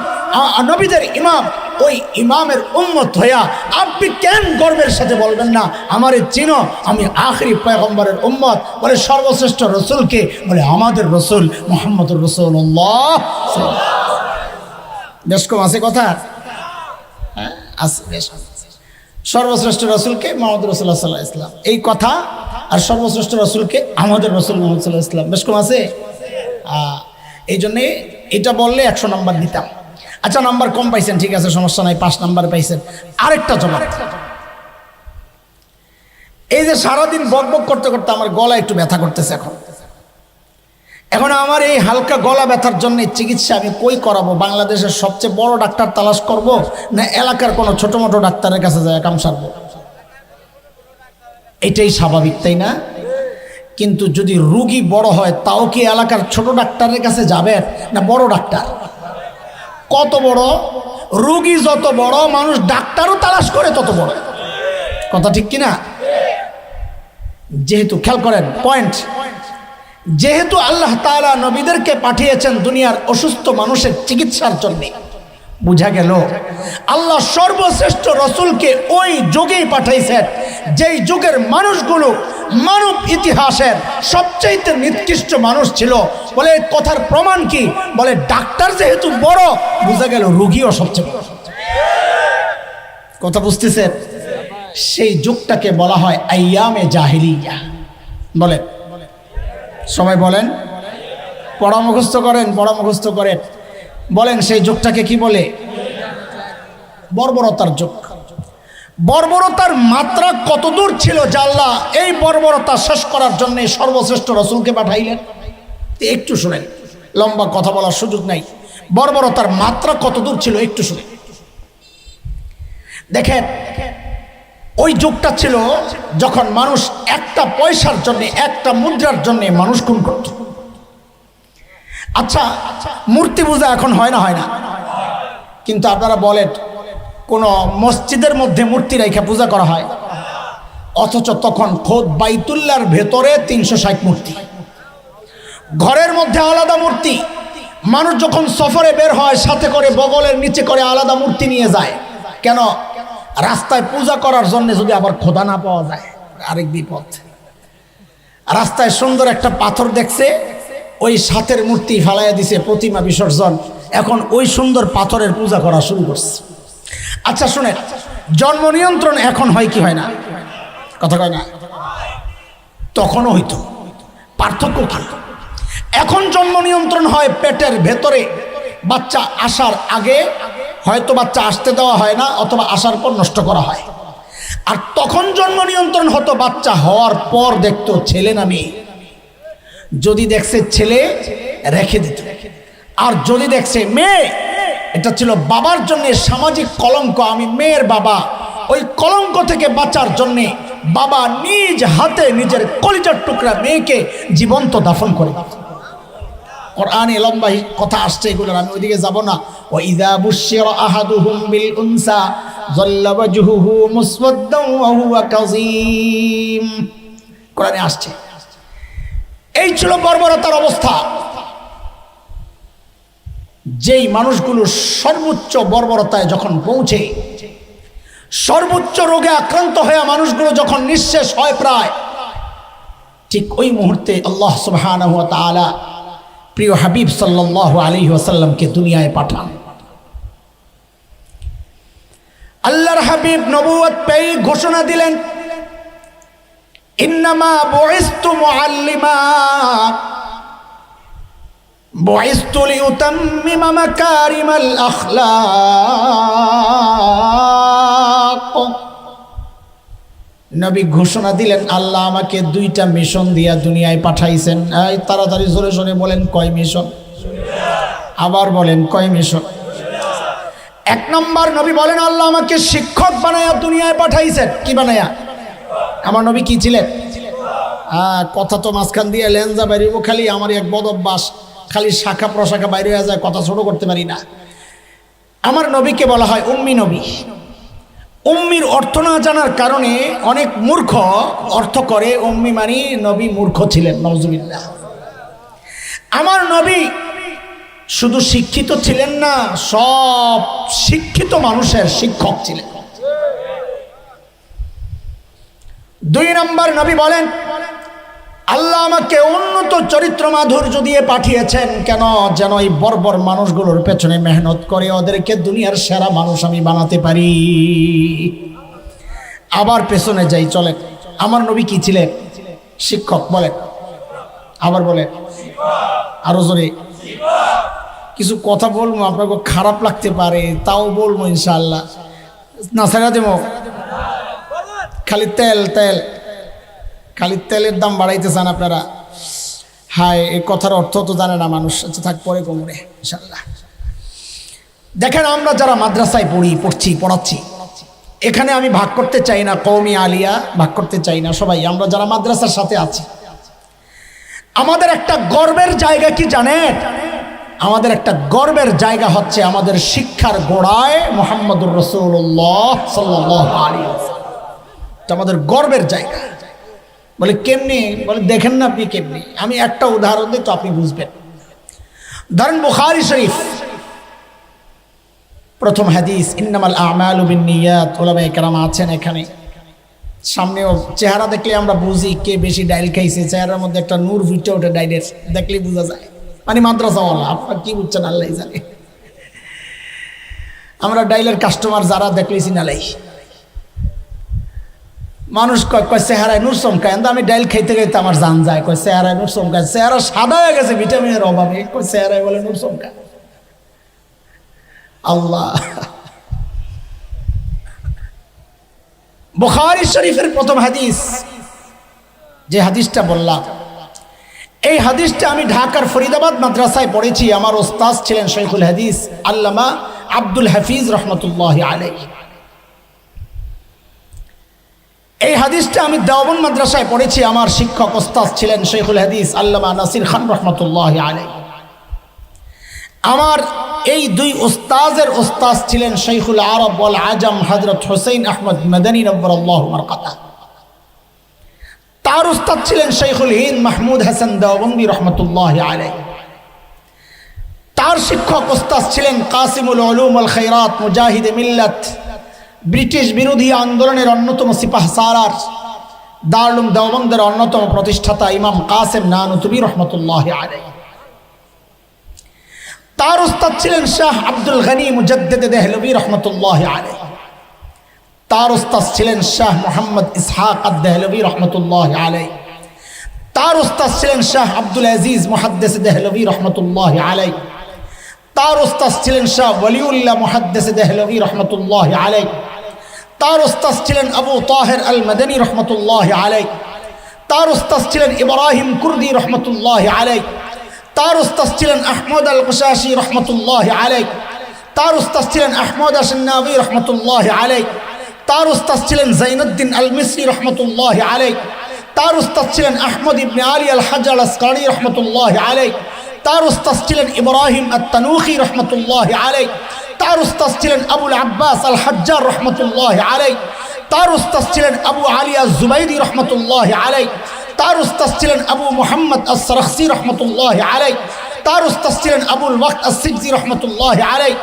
নবীদের ইমাম, ওই ইমামের উম্মত হইয়া আপনি কেন গর্বের সাথে বলবেন না আমারে চিনো, আমি আখরি পয়গম্বরের উম্মত? বলে সর্বশ্রেষ্ঠ রসুলকে? বলে আমাদের রসুল মুহাম্মদুর রাসূলুল্লাহ। বেশ কম আছে কথা? হ্যাঁ আছে, বেশ। সর্বশ্রেষ্ঠ রসুলকে মুহাম্মদ রাসূলুল্লাহ সাল্লাল্লাহু আলাইহি ওয়াসাল্লাম, এই কথা। আর সর্বশ্রেষ্ঠ রসুলকে আমাদের রসুল মুহাম্মদ সাল্লাল্লাহু আলাইহি ওয়াসাল্লাম, বেশ কম আছে। এই জন্যে এটা বললে 100 নম্বর দিতাম। আচ্ছা, নাম্বার কম পাইছেন, ঠিক আছে, সমস্যা নাই, 5 নাম্বার পাইছেন। আরেকটা জবাব। এই যে সারাদিন বক বক করতে করতে আমার গলা একটু ব্যথা করতেছে, এখন আমার এই হালকা গলা ব্যথার জন্য চিকিৎসা আমি কই করাবো? বাংলাদেশের সবচেয়ে বড় ডাক্তার তালাশ করব, না এলাকার কোনো ছোট মোটো ডাক্তারের কাছে যায় কাম সারবো? এটাই স্বাভাবিক, তাই না? কিন্তু যদি রুগী বড় হয়, তাও কি এলাকার ছোট ডাক্তারের কাছে যাবেন, না বড় ডাক্তার? কত বড় রুগী, যত বড় মানুষ ডাক্তারও তালাশ করে তত বড়। কথা ঠিক কিনা? যেহেতু, খেয়াল করেন পয়েন্ট, যেহেতু আল্লাহ তাআলা নবীদেরকে পাঠিয়েছেন দুনিয়ার অসুস্থ মানুষের চিকিৎসার জন্য, বুঝা গেল আল্লাহ সর্বশ্রেষ্ঠ রসুলকে ওই যুগেই পাঠাইছেন যেই যুগের মানুষগুলো মানব ইতিহাসের সবচেয়ে নিকৃষ্ট মানুষ ছিল। বলে কথার প্রমাণ কি? বলে ডাক্তার যেহেতু বড়, বুঝা গেল রোগীও সবচেয়ে বড়। কথা বুঝতেছেন? সেই যুগটাকে বলা হয় আইয়ামে জাহিলিয়া। বলেন, সবাই বলেন, পড়া মুখস্থ করেন, পড়া মুখস্থ করেন। বলেন সেই যুগটাকে কি বলে? বর্বরতার যুগ। বর্বরতার মাত্রা কত দূর ছিল যে আল্লাহ এই বর্বরতা শেষ করার জন্য সর্বশ্রেষ্ঠ রসুলকে পাঠাইলেন? একটু শুনেন, লম্বা কথা বলার সুযোগ নাই। বর্বরতার মাত্রা কত দূর ছিল একটু শুনেন। দেখেন, ওই যুগটা ছিল যখন মানুষ একটা পয়সার জন্য, একটা মুদ্রার জন্য মানুষ খুন করত। আচ্ছা, মূর্তি পূজা এখন হয় না? হয় না? কিন্তু আপনারা বলেন, কোন মসজিদের মধ্যে মূর্তি রেখে পূজা করা হয়? অথচ তখন খোদ বাইতুল্লাহর ভেতরে 360 মূর্তি, ঘরের মধ্যে আলাদা মূর্তি। মানুষ যখন সফরে বের হয়, সাথে করে বগলের নিচে করে আলাদা মূর্তি নিয়ে যায়। কেন? রাস্তায় পূজা করার জন্য যদি আবার খোদা না পাওয়া যায়, আরেক বিপদ। রাস্তায় সুন্দর একটা পাথর দেখছে, ওই সাথের মূর্তি ফালাইয়া দিছে, প্রতিমা বিসর্জন, এখন ওই সুন্দর পাথরের পূজা করা শুরু করছে। আচ্ছা শুনে, জন্ম নিয়ন্ত্রণ এখন হয় কি হয় না? কথা কয় না? তখনও হইতো, পার্থক্য কি? এখন জন্ম নিয়ন্ত্রণ হয় পেটের ভেতরে, বাচ্চা আসার আগে হয়তো বাচ্চা আসতে দেওয়া হয় না, অথবা আসার পর নষ্ট করা হয়। আর তখন জন্ম নিয়ন্ত্রণ হতো বাচ্চা হওয়ার পর দেখতো ছেলে না মেয়ে। যদি দেখছে ছেলে রেখে দিত, আর যদি দেখছে মেয়ে, এটা ছিল বাবার জন্য সামাজিক কলঙ্ক, আমি মেয়ের বাবা, ওই কলঙ্ক থেকে বাঁচার জন্যে বাবা নিজ হাতে নিজের কলিজার টুকরা মেয়েকে জীবন্ত দাফন করে। কোরআনে লম্বা কথা আসছে, এগুলোর আমি ওইদিকে যাব না। ওয়া ইযা বুশিরা আহাদুহুম বিল উনসা যাল্লা ওয়াজহুহু মুসওয়াদ্দান ওয়া হুয়া কাযীম, কোরআনে আসছে। এই ছিল বর্বরতার অবস্থা। যেই মানুষগুলো সর্বোচ্চ বর্বরতায় যখন পৌঁছে, সর্বোচ্চ রোগে আক্রান্ত হয়ে মানুষগুলো যখন নিঃশেষ হয় প্রায়, ঠিক ওই মুহূর্তে আল্লাহ সুবহানাহু ওয়া তাআলা প্রিয় হাবিব সাল্লাল্লাহু আলাইহি ওয়াসাল্লামকে দুনিয়ায় পাঠান। আল্লাহর হাবিব নবুয়ত পেয়ে ঘোষণা দিলেন, ইন্নামা বুইসতু মুআল্লিমা বুইসতু লিউতাম্মিমা মাকারিমাল আখলাক। নবী ঘোষণা দিলেন, আল্লাহ আমাকে দুইটা মিশন দিয়া দুনিয়ায় পাঠাইছেন। এই তাড়াতাড়ি জোরে জোরে বলেন, কয় মিশন? আবার বলেন, কয় মিশন? এক নম্বর, নবী বলেন আল্লাহ আমাকে শিক্ষক বানায়া দুনিয়ায় পাঠাইছেন। কি বানায়া? আমার নবী কি ছিলেন? কথা তো মাঝখান দিয়ে লেনজা বাইরেব, খালি আমার এক বদ অভ্যাস, খালি শাখা প্রশাখা বাইরে হয়ে যায়, কথা ছোট করতে পারি না। আমার নবীকে বলা হয় উম্মি নবী। উম্মির অর্থ না জানার কারণে অনেক মূর্খ অর্থ করে উম্মি মানি নবী মূর্খ ছিলেন, নাউজুবিল্লাহ। আমার নবী শুধু শিক্ষিত ছিলেন না, সব শিক্ষিত মানুষের শিক্ষক ছিলেন। দুই নম্বর, নবী বলেন আল্লাহ আমাকে উন্নত চরিত্র মাধুর্য দিয়ে পাঠিয়েছেন। কেন? যেন এই বর্বর মানুষগুলোর পেছনে মেহনত করে ওদেরকে দুনিয়ার সেরা মানুষ আমি বানাতে পারি। আবার পেছনে যাই, চলেন। আমার নবী কি ছিলেন? শিক্ষক। বলেন, আবার বলেন, আরো জোরে। কিছু কথা বলবো, আপনাকে খারাপ লাগতে পারে, তাও বলবো ইনশাআল্লাহ। না ছেড়া দেব, খালি তেল তেল, খালি তেলের দাম বাড়াইতে চান আপনারা। হায়, এই কথার অর্থ তো জানে না মানুষ। আচ্ছা থাক, পরে কমরে ইনশাআল্লাহ। দেখেন, আমরা যারা মাদ্রাসায় পড়াচ্ছি, এখানে আমি ভাগ করতে চাই না, কওমি আলিয়া ভাগ করতে চাই না, সবাই আমরা যারা মাদ্রাসার সাথে আছি, আমাদের একটা গর্বের জায়গা কি জানেন? আমাদের একটা গর্বের জায়গা হচ্ছে আমাদের শিক্ষার গোড়ায় মুহাম্মদুর রাসূলুল্লাহ সাল্লাল্লাহু আলাইহি ওয়াসাল্লাম। এটা আমাদের গর্বের জায়গা। বলে কেমনি? বলে দেখেন না আপনি কেমনি। আমি একটা উদাহরণ দিই তো আপনি বুঝবেন। ধরেন বুখারী শরীফ, প্রথম হাদিস, ইন্নামাল আমালু বিন্নিয়াত। উলামায়ে কেরাম আছেন এখানে, সামনেও চেহারা দেখলে আমরা বুঝি কে বেশি ডাইল খাইছে। চেহারার মধ্যে একটা নূর ফুটে ওঠে, ডাইলের দেখলেই বোঝা যায়। মানে মাদ্রাসাওয়ালা, আপনার কি বুঝছেন আল্লাহ জানে। আমরা ডাইলের কাস্টমার যারা দেখলেছি নালাই, মানুষ কয় চেহারায় নূর চমকায়। আমি ডাইল খাইতে খাইতে আমার জান যায়, কয় চেহারায় নূর চমকায়। চেহারা সাদা হয়ে গেছে ভিটামিনের অভাবে, কয় চেহারায় বলে নূর চমকায়। আল্লাহ। বুখারী শরীফের প্রথম হাদিস, যে হাদিসটা বললাম, এই হাদিসটা আমি ঢাকার ফরিদাবাদ মাদ্রাসায় পড়েছি। আমার ওস্তাদ ছিলেন শাইখুল হাদিস আল্লামা আব্দুল হাফিজ রহমতুল্লাহ আলাইহি। এই হাদিসটা আমি দেওবন্দ মাদ্রাসায় পড়েছি। আমার শিক্ষক ওস্তাদ ছিলেন শাইখুল হাদিস আল্লামা নাসির খান রহমতুল্লাহ আলাইহি। আমার এই দুই ওস্তাদের ওস্তাদ ছিলেন শাইখুল আরব ওয়াল আজম হযরত হুসাইন আহমদ মাদানী নব্বরাল্লাহু মারকাতা। তার ওস্তাদ ছিলেন শাইখুল হিন্দ মাহমুদ হাসান দেওবন্দি রহমতুল্লাহ আলাইহি। তার শিক্ষক ওস্তাদ ছিলেন কাসিমুল উলুম ওয়াল খায়রাত মুজাহিদ মিল্লাত, ব্রিটিশ বিরোধী আন্দোলনের অন্যতম সিপাহসালার, দারুল উলুম দেওবন্দের অন্যতম প্রতিষ্ঠাতা ইমাম কাসেম নানুতুবি রহমতুল্লাহ আলাইহি। তার উস্তাদ ছিলেন শাহ আব্দুল গনি মুজাদ্দিদ দেহলভী রহমতুল্লাহি আলাইহি। তার উস্তাদ ছিলেন শাহ মোহাম্মদ ইসহাক আদ-দেহলভী রহমতুল্লাহি আলাইহি। তার উস্তাদ ছিলেন শাহ আব্দুল আজিজ মুহাদ্দিস দেহলভী রহমতুল্লাহি আলাইহি। তার উস্তাদ ছিলেন শাহ ওয়ালিউল্লাহ মুহাদ্দিস দেহলভী রহমতুল্লাহি আলাইহি। তার উস্তাদ ছিলেন আবু তাহের আল মাদানী রহমতুল্লাহি আলাইহি। তার উস্তাদ ছিলেন ইব্রাহিম কুর্দি রহমতুল্লাহি আলাইহি। তার উস্তাদ ছিলেন আহমদ আল কুশাশি রহমতুল্লাহি আলাইহি। তার উস্তাদ ছিলেন আহমদ আশ-শান্নাবী রহমতুল্লাহি আলাইহি। তার উস্তাদ ছিলেন জাইনুদ্দিন আল মিসরি রহমতুল্লাহি আলাইহি। তার উস্তাদ ছিলেন আহমদ ইবনে আলী আল হাজ আল আসকানি রহমতুল্লাহি আলাইহি। তার উস্তাদ ছিলেন ইব্রাহিম আত-তানুখি রহমতুল্লাহি আলাইহি। তার উস্তাদ ছিলেন আবুল আব্বাস আল হাজ্জার রহমতুল্লাহি আলাইহি। তার উস্তাদ ছিলেন আবু আলী আজ-জুবাইদি রহমতুল্লাহি আলাইহি। তার উস্তাদ ছিলেন আবু মুহাম্মদ আস-সারখসি রহমতুল্লাহি আলাইহি। তার উস্তাদ ছিলেন আবুল ওয়াক্ত আস-সিজি রহমতুল্লাহি আলাইহি।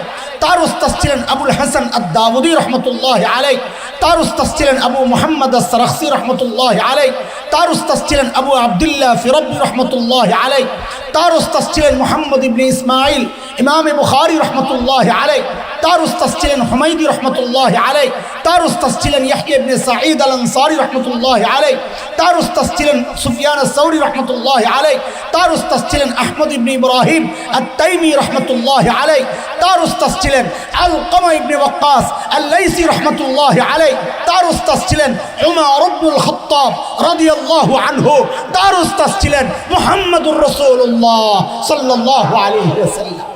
তার উস্তাদ ছিলেন আবুল হাসান আদ-দাউদি রহমতুল্লাহি আলাইহি। তার উস্তাদ ছিলেন আবু মুহাম্মদ আস-সারখসি রহমতুল্লাহি আলাইহি। তার উস্তাদ ছিলেন আবু আব্দুল্লাহ ফিরবি রহমতুল্লাহি আলাইহি। তার উস্তাদ ছিলেন মুহাম্মদ ইবনে ইসমাইল ইমাম বুখারী রহমতুল্লাহি আলাইহি। তার উস্তাদ ছিলেন হুমায়দি রহমতুল্লাহি আলাইহি। তার উস্তাদ ছিলেন ইয়াহইয়া ইবনে সাঈদ আল আনসারী রহমতুল্লাহি আলাইহি। তার উস্তাদ ছিলেন সুফিয়ান আস-সাউরি রহমতুল্লাহি আলাইহি। তার উস্তাদ ছিলেন আহমদ ইবনে ইব্রাহিম আত-তাইমি রহমতুল্লাহি আলাইহি। তার উস্তাদ ছিলেন আলকামা ইবনে ওয়াক্কাস আল-লাইসি রহমতুল্লাহি আলাইহি। তার উস্তাদ ছিলেন উমর ইবনুল খাত্তাব রাদিয়াল্লাহু আনহু। তার উস্তাদ ছিলেন মুহাম্মদুর রাসূলুল্লাহ সাল্লাল্লাহু আলাইহি ওয়াসাল্লাম।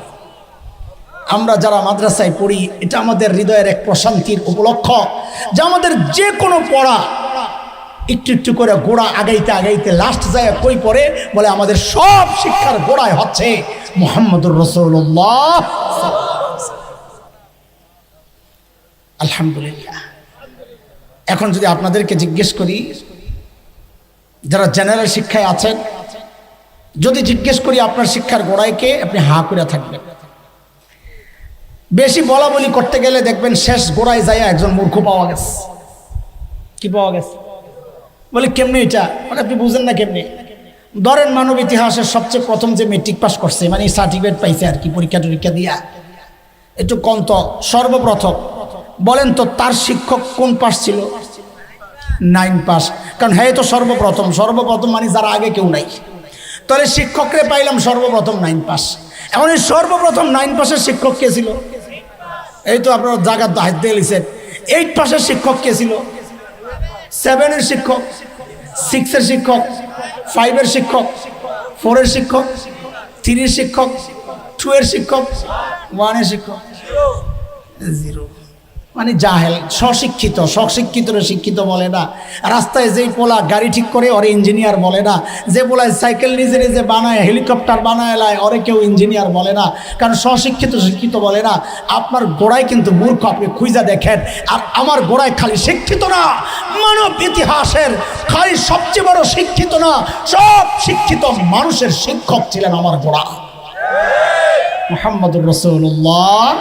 আমরা যারা মাদ্রাসায় পড়ি, এটা আমাদের হৃদয়ের এক প্রশান্তির উপলক্ষ যে আমাদের যে কোনো পড়া একটু একটু করে গোড়া আগাইতে আগাইতে লাস্ট যায় কই পড়ে বলে আমাদের সব শিক্ষার গোড়ায় হচ্ছে মুহাম্মদুর রাসূলুল্লাহ। আলহামদুলিল্লাহ। এখন যদি আপনাদেরকে জিজ্ঞেস করি, যারা জেনারেল শিক্ষায় আছেন, যদি জিজ্ঞেস করি আপনার শিক্ষার গোড়ায় কে, আপনি হা করে থাকবেন। বেশি বলা বলি করতে গেলে দেখবেন শেষ গোড়ায় যায় একজন মূর্খ পাওয়া গেছে। কি পাওয়া গেছে? বলে কেমনে এটা, মানে আপনি বুঝেন না কেমনে। ধরেন মানব ইতিহাসের সবচেয়ে প্রথম যে মেট্রিক পাস করছে, মানে সার্টিফিকেট পাইছে আর কি, পরীক্ষা টরীক্ষা দিয়া, একটু কন্ত সর্বপ্রথম বলেন তো তার শিক্ষক কোন পাস ছিল? 9 পাস। কারণ হ্যাঁ তো সর্বপ্রথম মানে যারা আগে কেউ নাই। তাহলে শিক্ষকরে পাইলাম সর্বপ্রথম 9 পাস। এখন এই সর্বপ্রথম 9 পাসের শিক্ষক কে ছিল? এই তো আপনার জায়গার হাত দিয়ে লিখছেন। 8 পাসের শিক্ষক কে ছিল? 7-এর শিক্ষক, 6-এর শিক্ষক, 5-এর শিক্ষক, 4-এর শিক্ষক, 3-এর শিক্ষক, 2-এর শিক্ষক, 1-এর শিক্ষক, 0। মানে জাহেল, স্বশিক্ষিতরে শিক্ষিত বলে না। রাস্তায় যেই পোলা গাড়ি ঠিক করে ওরে ইঞ্জিনিয়ার বলে না। যে পোলায় সাইকেল নিজে নিজে বানায়, হেলিকপ্টার বানায় লায়, ওরে কেউ ইঞ্জিনিয়ার বলে না। কারণ শিক্ষিত বলে না। আপনার গোড়ায় কিন্তু মূর্খ, আপনি খুঁজা দেখেন। আর আমার গোড়ায় খালি শিক্ষিত না, মানব ইতিহাসের খালি সবচেয়ে বড় শিক্ষিত না, সব শিক্ষিত মানুষের শিক্ষক ছিলেন আমার গোড়া, মুহাম্মদুর রাসূলুল্লাহ।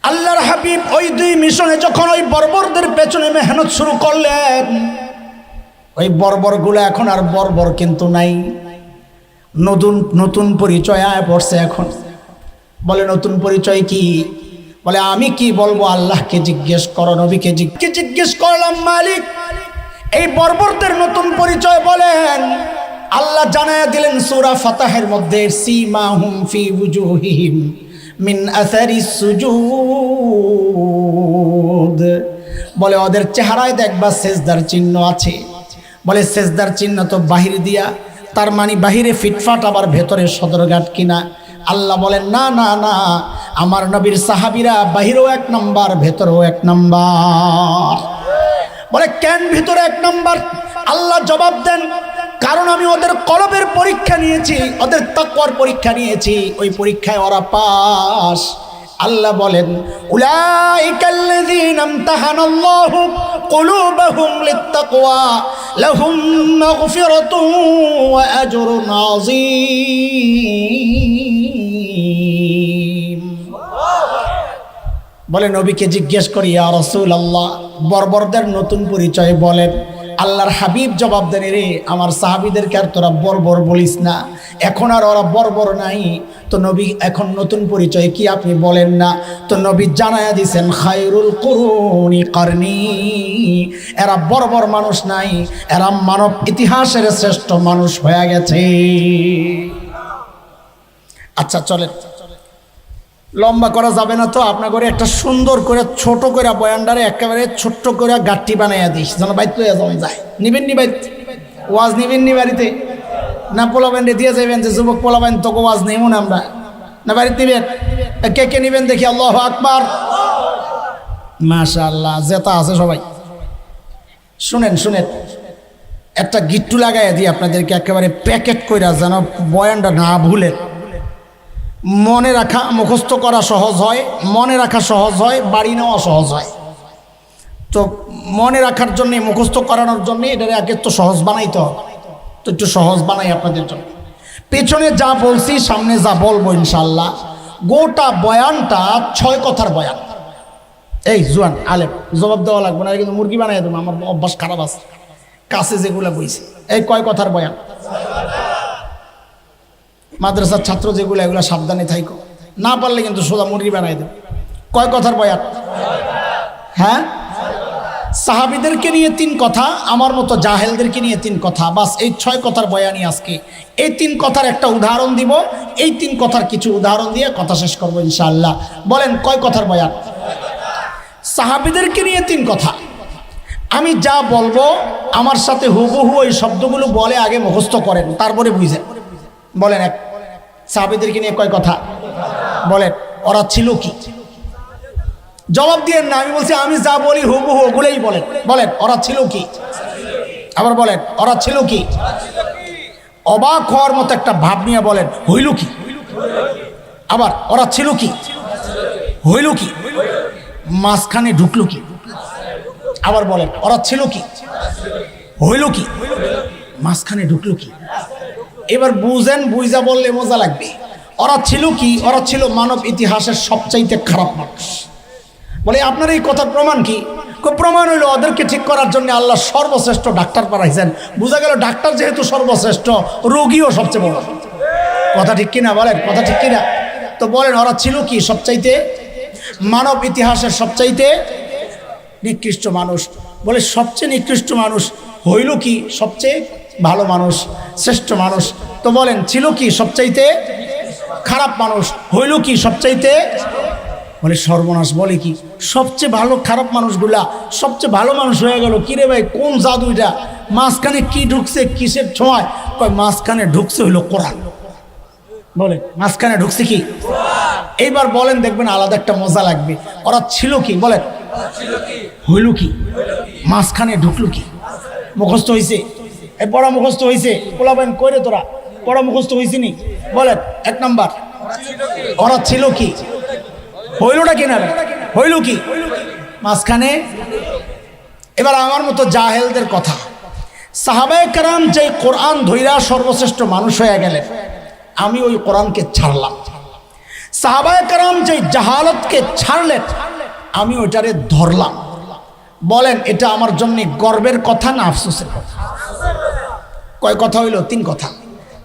আল্লাহর হাবিব ওই 2 মিশনে যখন ওই বর্বরদের পেছনে মেহনত শুরু করলেন, ওই বর্বরগুলো এখন আর বর্বর কিন্তু নাই। নতুন পরিচয় আয় পড়ছে এখন। বলে নতুন পরিচয় কি? বলে আমি কি বলবো, আল্লাহকে জিজ্ঞেস করো, নবীকে জিজ্ঞেস করলাম মালিক এই বর্বরদের নতুন পরিচয় বলেন। আল্লাহ জানায়া দিলেন সূরা ফাতাহের মধ্যে, সীমাহুম ফি ওয়ুজুহিহিম মিন আসারিস সুজুদ। বলে ওদের চেহারায় দেখবা সেজদার চিহ্ন আছে। বলে সেজদার চিহ্ন তো বাহির দিয়া, তার মানে বাহিরে ফিটফাট আবার ভেতরে সদরঘাট কিনা? আল্লাহ বলেন না না না, আমার নবীর সাহাবীরা বাহিরেও 1 নাম্বার, ভেতরেও 1 নাম্বার। বলে কেন ভিতরে 1 নাম্বার? আল্লাহ জবাব দেন, কারণ আমি ওদের কলবের পরীক্ষা নিয়েছি, ওদের তাকওয়ার পরীক্ষা নিয়েছি, ওই পরীক্ষায় ওরা পাস। আল্লাহ বলেন উলাইকাল্লাযীনা ইমতাহানাল্লাহু কুলুবাহুম লিত্তাকওয়া লাহুম মাগফিরাতুন ওয়া আজরুন আযীম। বলে নবীকে জিজ্ঞেস করি, ইয়া রাসূলুল্লাহ বর্বরদের নতুন পরিচয় বলেন। আল্লাহর হাবিব জবাব দেন, রে আমার সাহাবীদেরকে আর তোরা বর্বর বলিস না, এখন আর ওরা বর্বর নাই। তো নবী এখন নতুন পরিচয় কি আপনি বলেন না? তো নবী জানায়া দিয়েছেন, খায়রুল কুরুনি কারনি, এরা বর্বর মানুষ নাই, এরা মানব ইতিহাসের শ্রেষ্ঠ মানুষ হয়ে গেছে। আচ্ছা চলেন, লম্বা করা যাবে না তো, আপনার করে একটা সুন্দর করে ছোট করে বয়ানটারে একেবারে ছোট্ট করে গাঠটি বানাইয়া দিস, যেন বাইত লইয়া যাওয়া যায়। নিবেন নি বাইত? ওয়াজ নিবেন নি বাড়িতে? না পোলাবেন দিয়ে যাবেন যে যুবক পোলাবেন তোকে ওয়াজ নেমুন আমরা, না বাড়িতে নিবেন? কে কে নিবেন দেখি? আল্লাহু আকবার, মাশাআল্লাহ, জেতা আছে সবাই। শুনেন শুনেন, একটা গিট্টু লাগাইয়া দিই আপনাদেরকে একেবারে প্যাকেট কইরা, যেন বয়ানটা না ভুলেন। মনে রাখা মুখস্থ করা সহজ হয়, মনে রাখা সহজ হয়, বাড়ি নেওয়া সহজ হয়। তো মনে রাখার জন্যে, মুখস্থ করানোর জন্যে এটারে আগে তো সহজ বানাইতে হবে। তো একটু সহজ বানাই আপনাদের জন্য। পেছনে যা বলছি সামনে যা বলবো ইনশাল্লাহ, গোটা বয়ানটা 6 কথার বয়ান। এই জুয়ান আলেম জবাব দেওয়া লাগবে না, কিন্তু মুরগি বানাই দেবো, আমার অভ্যাস খারাপ আছে। কাছে যেগুলো বইছি, এই কয় কথার বয়ান? মাদ্রাসার ছাত্র যেগুলো, এগুলো সাবধানে থাইকো, না পারলে কিন্তু সোজা মুরগি বানাই দেব। কয় কথার বয়ান? হ্যাঁ, সাহাবীদেরকে নিয়ে 3 কথা, আমার মতো জাহেলদেরকে নিয়ে 3 কথা, বাস এই 6 কথার বয়ানই আজকে। এই 3 কথার একটা উদাহরণ দিব, এই 3 কথার কিছু উদাহরণ দিয়ে কথা শেষ করবো ইনশাআল্লাহ। বলেন কয় কথার বয়ান? সাহাবীদেরকে নিয়ে 3 কথা। আমি যা বলবো আমার সাথে হুবহু ওই শব্দগুলো বলে আগে মুখস্থ করেন, তারপরে বুঝেন। বলেন, এক সাহাবীদেরকে নিয়ে কয় কথা? বলেন, ওরা ছিল কি? জবাব দিয়েন না, আমি বলছি আমি যা বলি হুবহু ওগুলোই বলেন। বলেন, ওরা ছিল কি? আবার বলেন, ওরা ছিল কি? অবাক হওয়ার মতো একটা ভাব নিয়ে বলেন, হইল কি? আবার, ওরা ছিল কি? হইল কি? মাঝখানে ঢুকলো কি? আবার বলেন, ওরা ছিল কি? হইল কি? মাঝখানে ঢুকলো কি? এবার বুঝেন, বুঝা বললে মজা লাগবে। ওরা ছিল কি? ওরা ছিল মানব ইতিহাসের সবচাইতে খারাপ মানুষ। বলে, আপনার এই কথার প্রমাণ কি? প্রমাণ হইল ওদেরকে ঠিক করার জন্য আল্লাহ সর্বশ্রেষ্ঠ ডাক্তার পাঠাইছেন। বোঝা গেল ডাক্তার যেহেতু সর্বশ্রেষ্ঠ, রোগীও সবচেয়ে বড়। কথা ঠিক কিনা? বলেন, কথা ঠিক কিনা? তো বলেন, ওরা ছিল কি? সবচাইতে, মানব ইতিহাসের সবচাইতে নিকৃষ্ট মানুষ। বলে, সবচেয়ে নিকৃষ্ট মানুষ হইল কি? সবচেয়ে ভালো মানুষ, শ্রেষ্ঠ মানুষ। তো বলেন, ছিল কি? সবচাইতে খারাপ মানুষ। হইল কি? সবচাইতে, বলে সর্বনাশ। বলে কি? সবচেয়ে ভালো খারাপ মানুষগুলা সবচেয়ে ভালো মানুষ হয়ে গেল। কিরে ভাই, কোন জাদু এটা? মাঝখানে কি ঢুকছে? কিসের ছোঁয়ায়? কয় মাঝখানে ঢুকছে হইল কোরআন। বলে, মাঝখানে ঢুকছে কি? এইবার বলেন, দেখবেন আলাদা একটা মজা লাগবে। ওরা ছিল কি? বলেন, হইল কি? মাঝখানে ঢুকলো কি? মুখস্থ হয়েছে? এই পড়া মুখস্থ হয়েছে? পোলাবেন কইরে তোরা, পড়া মুখস্থ হয়েছে নি? বলেন, 1 নাম্বার, ওরা ছিল কি? হইলটা কি না? হইল কি? মাঝখানে। এবার আমার মতো জাহেলদের কথা। সাহাবায়ে কেরাম যে কোরআন ধইরা সর্বশ্রেষ্ঠ মানুষ হয়ে গেলেন, আমি ওই কোরআনকে ছাড়লাম। সাহাবায়ে কেরাম যে জাহালতকে ছাড়লেন, আমি ওইটারে ধরলাম। বলেন, এটা আমার জন্য গর্বের কথা না আফসোসের কথা? কয় কথা হইল? 3 কথা।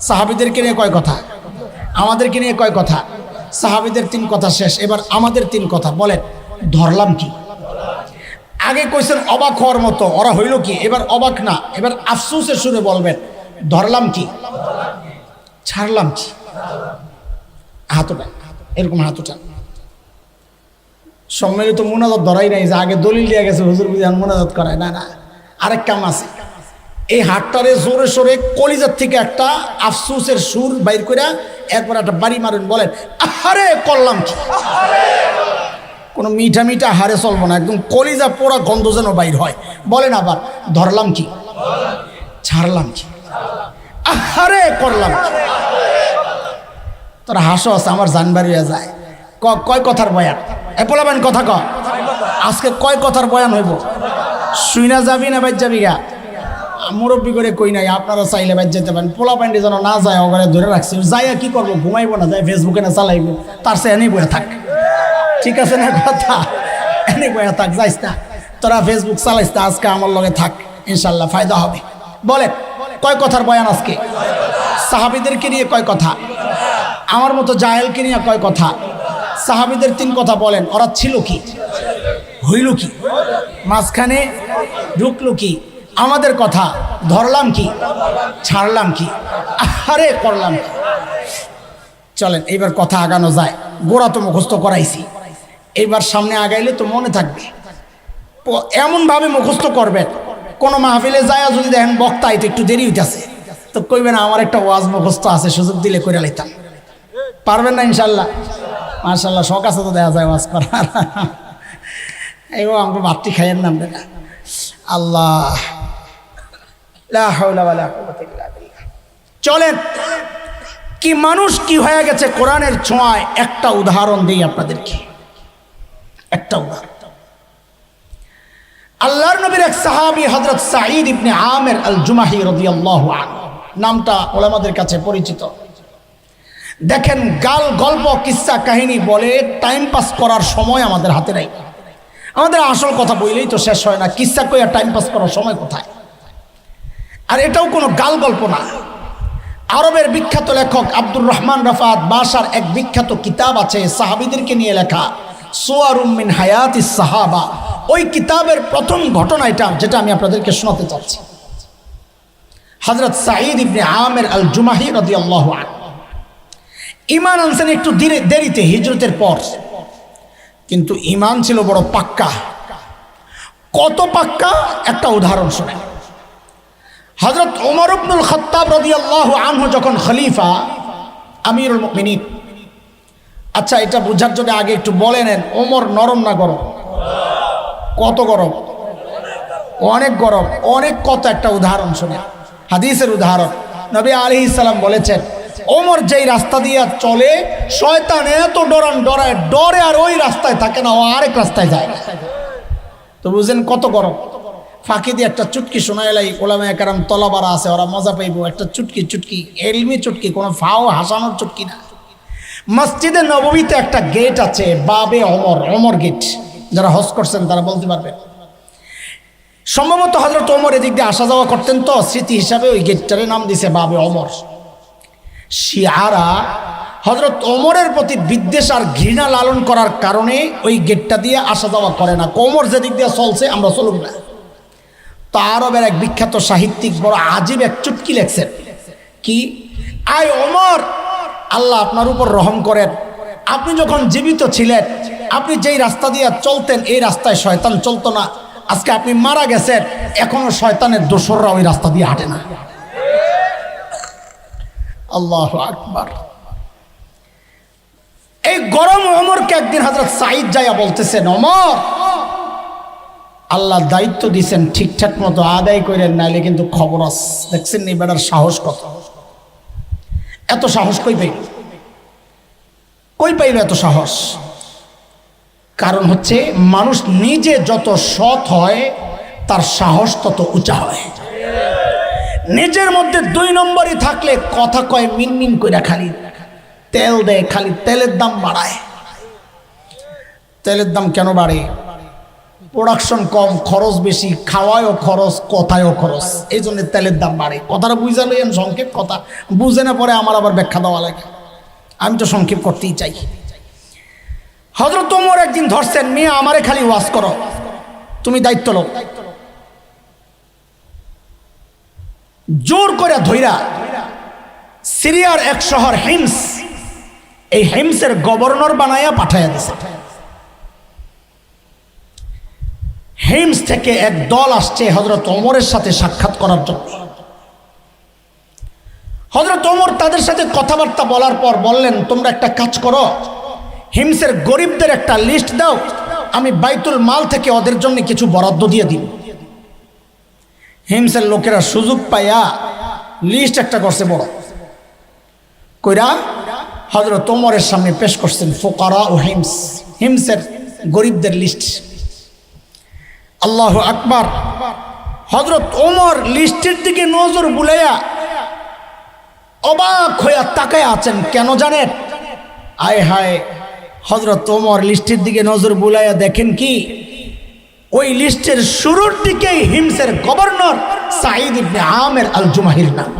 সাহাবীদেরকে নিয়ে কয় কথা? আমাদেরকে নিয়ে কয় কথা? সাহাবীদের 3 কথা শেষ, এবার আমাদের 3 কথা। বলেন, ধরলাম কি? আগে কইছেন অবাক হওয়ার মতো, ওরা হইল কি? এবার অবাক না, এবার আফসোসের সুরে বলবেন, ধরলাম কি? ছাড়লাম কি? হাতটা এরকম, হাতটা সম্মিলিত মুনাজাত ধরাই নাই যে আগে দলিল দিয়ে গেছে হুজুর বুঝান মুনাজাত করায় না। না, আরেক কাম আছে। এই হাতটারে জোরে সোরে কলিজার থেকে একটা আফসোসের সুর বাইর করে এরপর একটা বাড়ি মারেন। বলেন, আহারে করলাম কি? কোনো মিঠা মিঠা হারে চলবো না, একদম কলিজা পোড়া গন্ধ যেন বাইর হয়। বলেন আবার, ধরলাম কি? ছাড়লাম কি? আহারে করলাম কি? তোরা হাসো আছে, আমার জানবার হয়ে যায়। কয় কথার বয়ান? এ পোলাবেন কথা কয়, আজকে কয় কথার বয়ান হইব? শুই না যাবি না বাইর যাবি গা? মুরব্বী করে কই নাই, আপনারা চাইলে বাইর যেতে পারেন। পোলা প্যান্ডি যেন না যায়, ওখানে ধরে রাখছি। যাইয়া কি করবো? ঘুমাইবো না, যাই ফেসবুকে না চালাইব? তার সে এনেই বয়ে থাক। ঠিক আছে না কথা? এনেই বয়ে থাক, যাইস না তোরা, ফেসবুক চালাইস না, আজকে আমার লগে থাক। ইনশাল্লাহ ফায়দা হবে। বলেন কয় কথার বয়ান আজকে? সাহাবীদেরকে নিয়ে কয় কথা? আমার মতো জাহেলকে নিয়ে কয় কথা? সাহাবীদের 3 কথা বলেন। ওরা ছিল কি, হইল কি, মাঝখানে ঢুকলো কি? আমাদের কথা ধরলাম কি, ছাড়লাম কি, আরে করলাম কি? চলেন এইবার কথা আগানো যায়। গোড়া তো মুখস্থ করাইছি, এইবার সামনে আগাইলে তো মনে থাকবে। এমনভাবে মুখস্থ করবেন, কোনো মাহফিলে যায় যদি দেখেন বক্তা এটা একটু দেরি হইতেছে, তো কইবেন আমার একটা ওয়াজ মুখস্থ আছে, সুযোগ দিলে করে লাইতাম। পারবেন না ইনশাল্লাহ? মাশাল্লাহ, শখ আছে তো দেখা যায় ওয়াজ করার। এগো আমাকে বাত্তি খাইয়ের নাম দেখা। আল্লাহ, লা হাওলা ওয়ালা কুওয়াতা ইল্লা বিল্লাহ। চলেন কি মানুষ কি হয়ে গেছে কোরআনের ছোঁয়ায়, একটা উদাহরণ দিই আপনাদেরকে। একটা উদাহরণ, আল্লাহর নবীর এক সাহাবী হযরত সাঈদ ইবনে আমির আল জুমাহি রাদিয়াল্লাহু আনহু, নামটা ওলামাদের কাছে পরিচিত। দেখেন গল্প কিসসা কাহিনী বলে টাইম পাস করার সময় আমাদের হাতে নাই। আমাদের আসল কথা বললেই তো শেষ হয় না, কিসসা কইয়া টাইম পাস করার সময় কোথায়? আর এটাও কোনো গল্প না। আরবের বিখ্যাত লেখক আব্দুর রহমান রাফাত বাশার এক বিখ্যাত কিতাব আছে সাহাবীদেরকে নিয়ে লেখা, সুওয়ারুম মিন হায়াতিস সাহাবা। ওই কিতাবের প্রথম ঘটনা এটা, যেটা আমি আপনাদেরকে শোনাতে চাচ্ছি। হযরত সাঈদ ইবনে আমির আল জুমাহি রাদিয়াল্লাহু আনহু ঈমান আনছেন একটু দেরিতে, হিজরতের পর, কিন্তু ঈমান ছিল বড় পাক্কা। কত পাক্কা? একটা উদাহরণ শুনেন। হযরত ওমর ইবনুল খাত্তাব রাদিয়াল্লাহু আনহু যখন খলিফা, আমিরুল মুমিনিন। আচ্ছা, এটা বোঝার জন্য আগে একটু বলে নেন, ওমর নরম না গরম? কত গরম? অনেক গরম। অনেক কত একটা উদাহরণ শুনে, হাদিসের উদাহরণ। নবী আলাইহিস সালাম বলেছেন, ওমর যেই রাস্তা দিয়ে চলে শয়তান এত ডরে আর ওই রাস্তায় থাকে না, ও আরেক রাস্তায় যায়। তো বুঝেন কত গরম। ফাঁকি দিয়ে একটা চুটকি শোনা এলাই, ওলামায়ে কেরাম তলাবারা আছে, ওরা মজা পাইব। একটা চুটকি, এলমি চুটকি, কোনো ফাও হাসানোর চুটকি না। মসজিদে নববীতে একটা গেট আছে, বাবে ওমর গেট। যারা হজ করছেন তারা বলতে পারবেন। সম্ভবত হযরত ওমর এদিক দিয়ে আসা যাওয়া করতেন, তো স্মৃতি হিসাবে ওই গেটটারে নাম দিছে বাবে ওমর। শিয়ারা হযরত ওমরের প্রতি বিদ্বেষ আর ঘৃণা লালন করার কারণে ওই গেটটা দিয়ে আসা যাওয়া করে না। ওমর যেদিক দিয়ে চলছে আমরা চলুক না। তো আরবের এক বিখ্যাত সাহিত্যিক বড় আজীব এক চুটকি লেখছেন, কি, আয় ওমর, আল্লাহ আপনার উপর রহম করেন। আপনি যখন জীবিত ছিলেন, আপনি যেই রাস্তা দিয়ে চলতেন এই রাস্তায় শয়তান চলতো না। আজকে আপনি মারা গেছেন, এখনো শয়তানের দোসররা ওই রাস্তা দিয়ে হাঁটে না। আল্লাহু আকবার। এই গরম ওমরকে একদিন হযরত সাঈদ যাইয়া বলতেছেন, ওমর, আল্লাহ দায়িত্ব দিয়েছেন, ঠিকঠাক মতো আদায় করেন, নাইলে কিন্তু খবর আছে। দেখছেন নি বেটার সাহস কত? এত সাহস কই পাইল এত সাহস? কারণ হচ্ছে মানুষ নিজে যত সৎ হয় তার সাহস তত উঁচা হয়। নিজের মধ্যে 2 নম্বরই থাকলে কথা কয় মিনমিন কইরা, খালি তেল দেয়, খালি তেলের দাম বাড়ায়। তেলের দাম কেন বাড়ে? প্রোডাকশন কম, খরচ বেশি, খাওয়ায়ও খরচ, কথায়ও খরচ, এই জন্য তেলের দাম বাড়ে। কথাটা বুঝা লইয়েন, সংক্ষেপ কথা, বুঝে না পরে আমার আবার ব্যাখ্যা দেওয়া লাগে। আমি তো সংক্ষেপ করতেই চাই। হযরত ওমর একদিন ধরছেন, মিয়া আমারে খালি ওয়াজ করো, তুমি দায়িত্ব লো। জোর করে ধইরা সিরিয়ার এক শহর হিমস, এই হিমসের গভর্নর বানাইয়া পাঠাইয়া দিছে। হিমস থেকে এক দল আসছে হযরত ওমরের সাথে সাক্ষাৎ করার জন্য। হযরত ওমর তাদের সাথে কথাবার্তা বলার পর বললেন, তোমরা একটা কাজ করো, হিমসের গরিবদের একটা লিস্ট দাও, আমি বাইতুল মাল থেকে ওদের জন্য কিছু বরাদ্দ দিয়ে দিই। হিমসের লোকেরা সুযোগ পাইয়া লিস্ট একটা করছে বড় কইরা, হযরত ওমরের সামনে পেশ করছেন ফুকারা ও হিমস, হিমসের গরিবদের লিস্ট। আল্লাহু আকবার। হযরত ওমর লিস্টের দিকে নজর বুলাইয়া অবাক হইয়া তাকায় আছেন। কেন জানেন? আয় হায়, হযরত ওমর লিস্টের দিকে নজর বুলাইয়া দেখেন কি, ওই লিস্টের শুরুর দিকেই হিমসের গভর্নর সাঈদ ইবনে আমের আল জুমাহির নাম।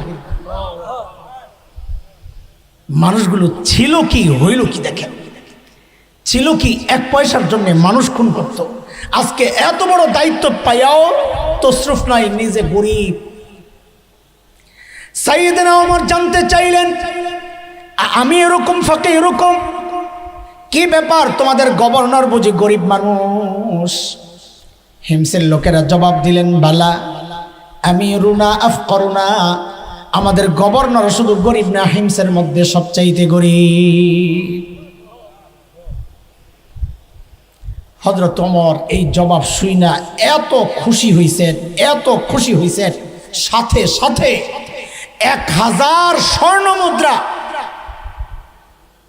মানুষগুলো ছিল কি হইল কি দেখেন, ছিল কি এক পয়সার জন্য মানুষ খুন করত। আজকে এত বড় দায়িত্ব পাইয়াও তসরুফ নাই, নিজে গরিব। সাইয়েদনা ওমর জানতে চাইলেন, আমি এরকম ফাঁকে এরকম কি ব্যাপার, তোমাদের গভর্নর বুঝি গরিব মানুষ? হিমসের লোকেরা জবাব দিলেন, বালা আমিরুনা আফকরুনা, আমাদের গভর্নর শুধু গরিব না, হিমসের মধ্যে সবচাইতে গরিব। হযরত ওমর এই জবাব শুইনা এত খুশি হইছেন, এত খুশি হইছেন, সাথে সাথে 1000 স্বর্ণ মুদ্রা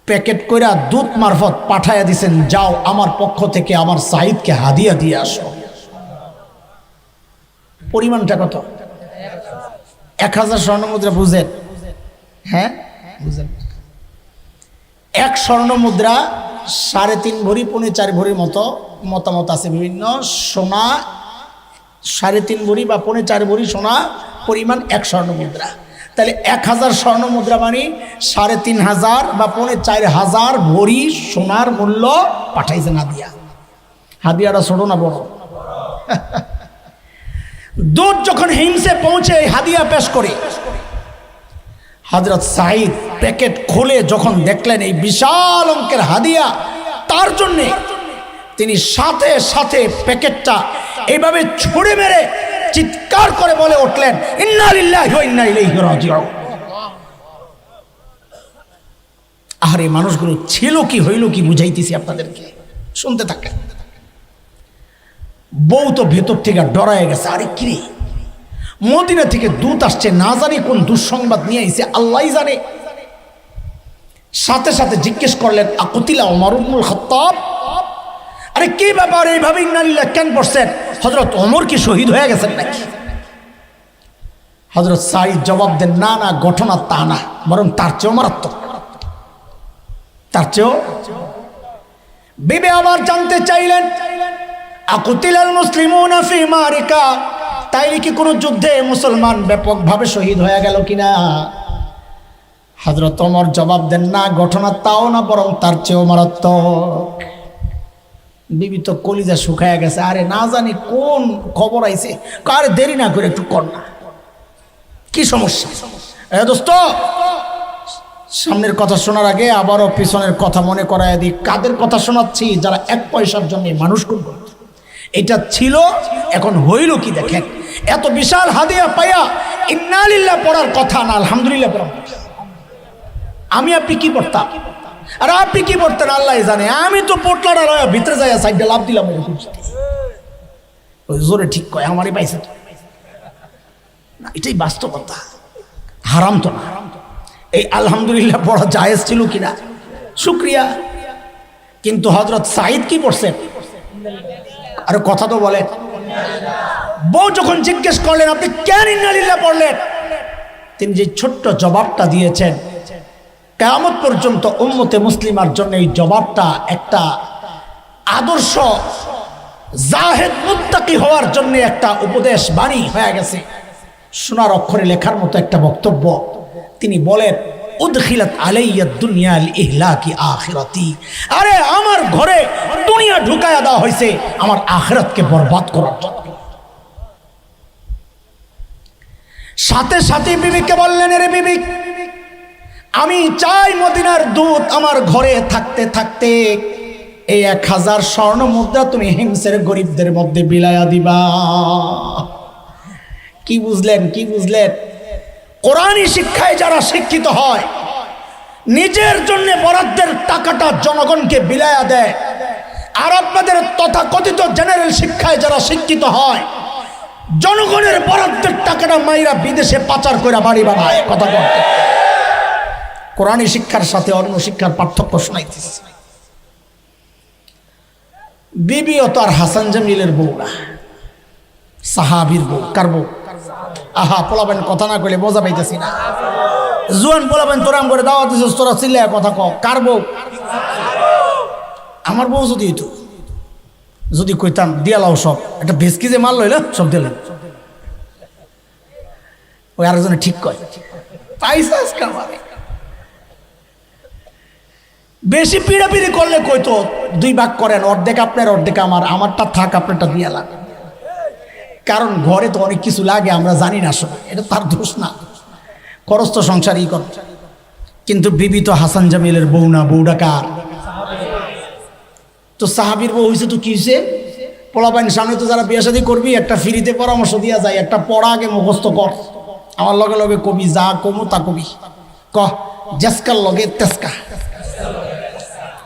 প্যাকেট কইরা দূত মারফত পাঠাইয়া দিছেন, যাও আমার পক্ষ থেকে আমার সাঈদকে হাদিয়া দিয়ে আসো। পরিমাণটা কত? 1000 স্বর্ণ মুদ্রা। বুঝেন? হ্যাঁ বুঝেন। 1 স্বর্ণ মুদ্রা 3.5 ভরি, 4.5 ভরির মতো মতামত আছে বিভিন্ন। সোনা 3.5 ভরি বা 4.5 ভরি সোনা পরিমাণ 1 স্বর্ণ মুদ্রা। তাহলে 1000 স্বর্ণ মুদ্রা মানে 3500 বা 4500 ভরি সোনার মূল্য পাঠাইছেন হাদিয়া। হাদিয়াটা ছোট না বড়? দূত যখন হিমসে পৌঁছে হাদিয়া পেশ করে, হযরত সাঈদ প্যাকেট খুলে যখন দেখলেন এই বিশাল অঙ্কের হাদিয়া তার জন্য, তিনি সাথে সাথে প্যাকেটটা এইভাবে ছুঁড়ে মেরে চিৎকার করে বলে উঠলেন, ইন্না লিল্লাহি ওয়া ইন্না ইলাইহি রাজিউন। আরে মানুষগুলো ছিল কি হইল কি বুঝাইতেছি আপনাদেরকে, শুনতে থাকেন। বউ তো ভেতর থেকে ডরায় গেছে, আরে কি মদিনা থেকে দূত আসছে, না জানি কোন দুঃসংবাদ নিয়ে আইছে, আল্লাহই জানে। সাথে সাথে জিজ্ঞেস করলেন, আকুতিলা ওমর ইবনুল খাত্তাব, আরে কি ব্যাপার, এইভাবে ইন্না লিল্লাহি কেন পড়ছেন? হযরত ওমর কি শহীদ হয়ে গেছেন নাকি? হযরত সাঈদ জবাব দেন, না না, ঘটনা তা না, বরং তার চেয়েও মারাত্মক, তার চেয়েও। বিবি আবার জানতে চাইলেন, আকুতিলাল মুসলিমুনা ফি মারিকা, তাইলে কি কোনো যুদ্ধে মুসলমান ব্যাপকভাবে শহীদ হয়ে গেল কিনা? হযরত ওমর জবাব দেন, না, ঘটনা তাও না, বরং তার চেয়েও মারাত্মক। বিবি তো কলিজা শুকায় গেছে, আরে না জানি কোন খবর আইছে, কার দেরি না করে একটু কর না, কি সমস্যা? দোস্ত, সামনের কথা শোনার আগে আবারও পিছনের কথা মনে করায় দিই। কাদের কথা শোনাচ্ছি? যারা 1 পয়সার জন্য মানুষ খুন করে। এটা ছিল, এখন হইল কি দেখেন। এত বিশাল হাদিয়া পাইয়া ইন্না লিল্লাহ পড়ার কথা না, আলহামদুলিল্লাহ পড়ার কথা। আমি আপনি কি পড়তাম? আর আপনি কি পড়তেন আল্লাহ জানে। আমি তো পোটলাটা রয়া ভিতরে যাইয়া সাইডে লাভ দিলাম, ওই জোরে ঠিক কয়, আমারই পাইছে তো না, এটাই বাস্তবতা, হারাম তো না। এই আলহামদুলিল্লাহ পড়া জায়েজ ছিল কিনা, শুকরিয়া। কিন্তু হযরত সাঈদ কি পড়ছেন? আর কথা তো বলে। বউ যখন জিজ্ঞেস করলেন, আপনি কেন ইন্না লিল্লাহ পড়লেন, তিনি যে ছোট্ট জবাবটা দিয়েছেন, কিয়ামত পর্যন্ত উম্মতে মুসলিমার জন্য এই জবাবটা একটা আদর্শ জাহেদ মুত্তাকি হওয়ার জন্য একটা উপদেশ বাণী হয়ে গেছে, সোনার অক্ষরে লেখার মতো একটা বক্তব্য। তিনি বলেন, উদখিলাত আলাইয়া দুনিয়া লিইহলাকি আখিরাতি, আরে আমার ঘরে দুনিয়া ঢুকায়া দেওয়া হয়েছে আমার আখিরাতকে বরবাদ করার জন্য। সাথে সাথে বিবিকে বললেন, রে বিবি, আমি চাই মদিনার দূত আমার ঘরে থাকতে থাকতে এই 1000 স্বর্ণ মুদ্রা তুমি হিমসের গরিবদের মধ্যে বিলায়া দিবা। কি বুঝলেন? কি বুঝলেন? কোরআনী শিক্ষায় যারা শিক্ষিত হয়, নিজের জন্য বরাদ্দের টাকাটা জনগণকে বিলায়া দেয়। আর আপনাদের তথাকথিত জেনারেল শিক্ষায় যারা শিক্ষিত হয়, জনগণের বরাদ্দের টাকাটা মাইরা বিদেশে পাচার করে বাড়ি বানায়। কথা বলতে কোরআনী শিক্ষার সাথে অন্য শিক্ষার পার্থক্য শোনাইতেছে। বিবিও তো আর হাসান জামিলের বউ না, সাহাবীর বউ। কার বউ? আহা, পোলাবেন কথা না কইলে বোঝা পাইতেছি না। জুয়ান পোলাবেন তোরাম করে দাওয়াত দিছিস, তোরা চিল্লায় কথা কও। কার বউ? আমার বউ যদি হইতো যদি কইতাম দিয়া লাও সব, একটা ভেসকি যে মাল লইল সব দিলেন, ওই আরেকজনে ঠিক কয় পাইসা আজকে আমারে। বেশি পিড়াপিড়ি করলে কইতো 2 ভাগ করেন, অর্ধেক আপনার অর্ধেক আমার, আমারটা থাক আপনারটা দিয়া লাগে। কারণ ঘরে তো অনেক কিছু লাগে, আমরা জানি না আসলে, এটা তার দোষ না, খরচ তো সংসারই করে। কিন্তু বিবি তো হাসান জামিলের বউ না, বউটা কার? তো সাহাবীর বউ হয়েছে তো কি হয়েছে? পোলাপাইন সামনে তো যারা বিয়ে শাদী করবি একটা ফ্রিতে পরামর্শ দিয়া যায়, একটা পড়া আগে মুখস্থ কর, আমার লগে লগে কবি, যা কমু তা কবি, ক জেসকার লগে তেসকা,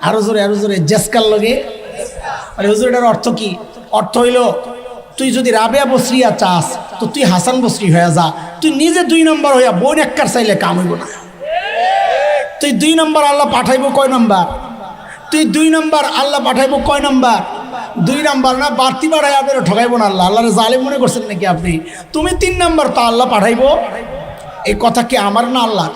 আরো জোরে জেসকার লগে। আরে হুজুর এটার অর্থ কি? অর্থ হইল তুই যদি রাবেয়া বসরিয়া চাস তো তুই হাসান বসরি হয়ে যা, তুই নিজে 2 নম্বর হইয়া বোন এককার চাইলে কাম হইব না। তুই 2 নম্বর আল্লাহ পাঠাইব কয় নম্বর? তুই 2 নম্বর আল্লাহ পাঠাইব কয় নম্বর? 2 নম্বর না, বাড়তি বাড়াই আপনারা ঠকাইব না আল্লাহ। আল্লাহরে জালেম মনে করছেন নাকি আপনি? তুমি 3 নম্বর তো আল্লাহ পাঠাইব, এই কথা কি আমার না আল্লাহ?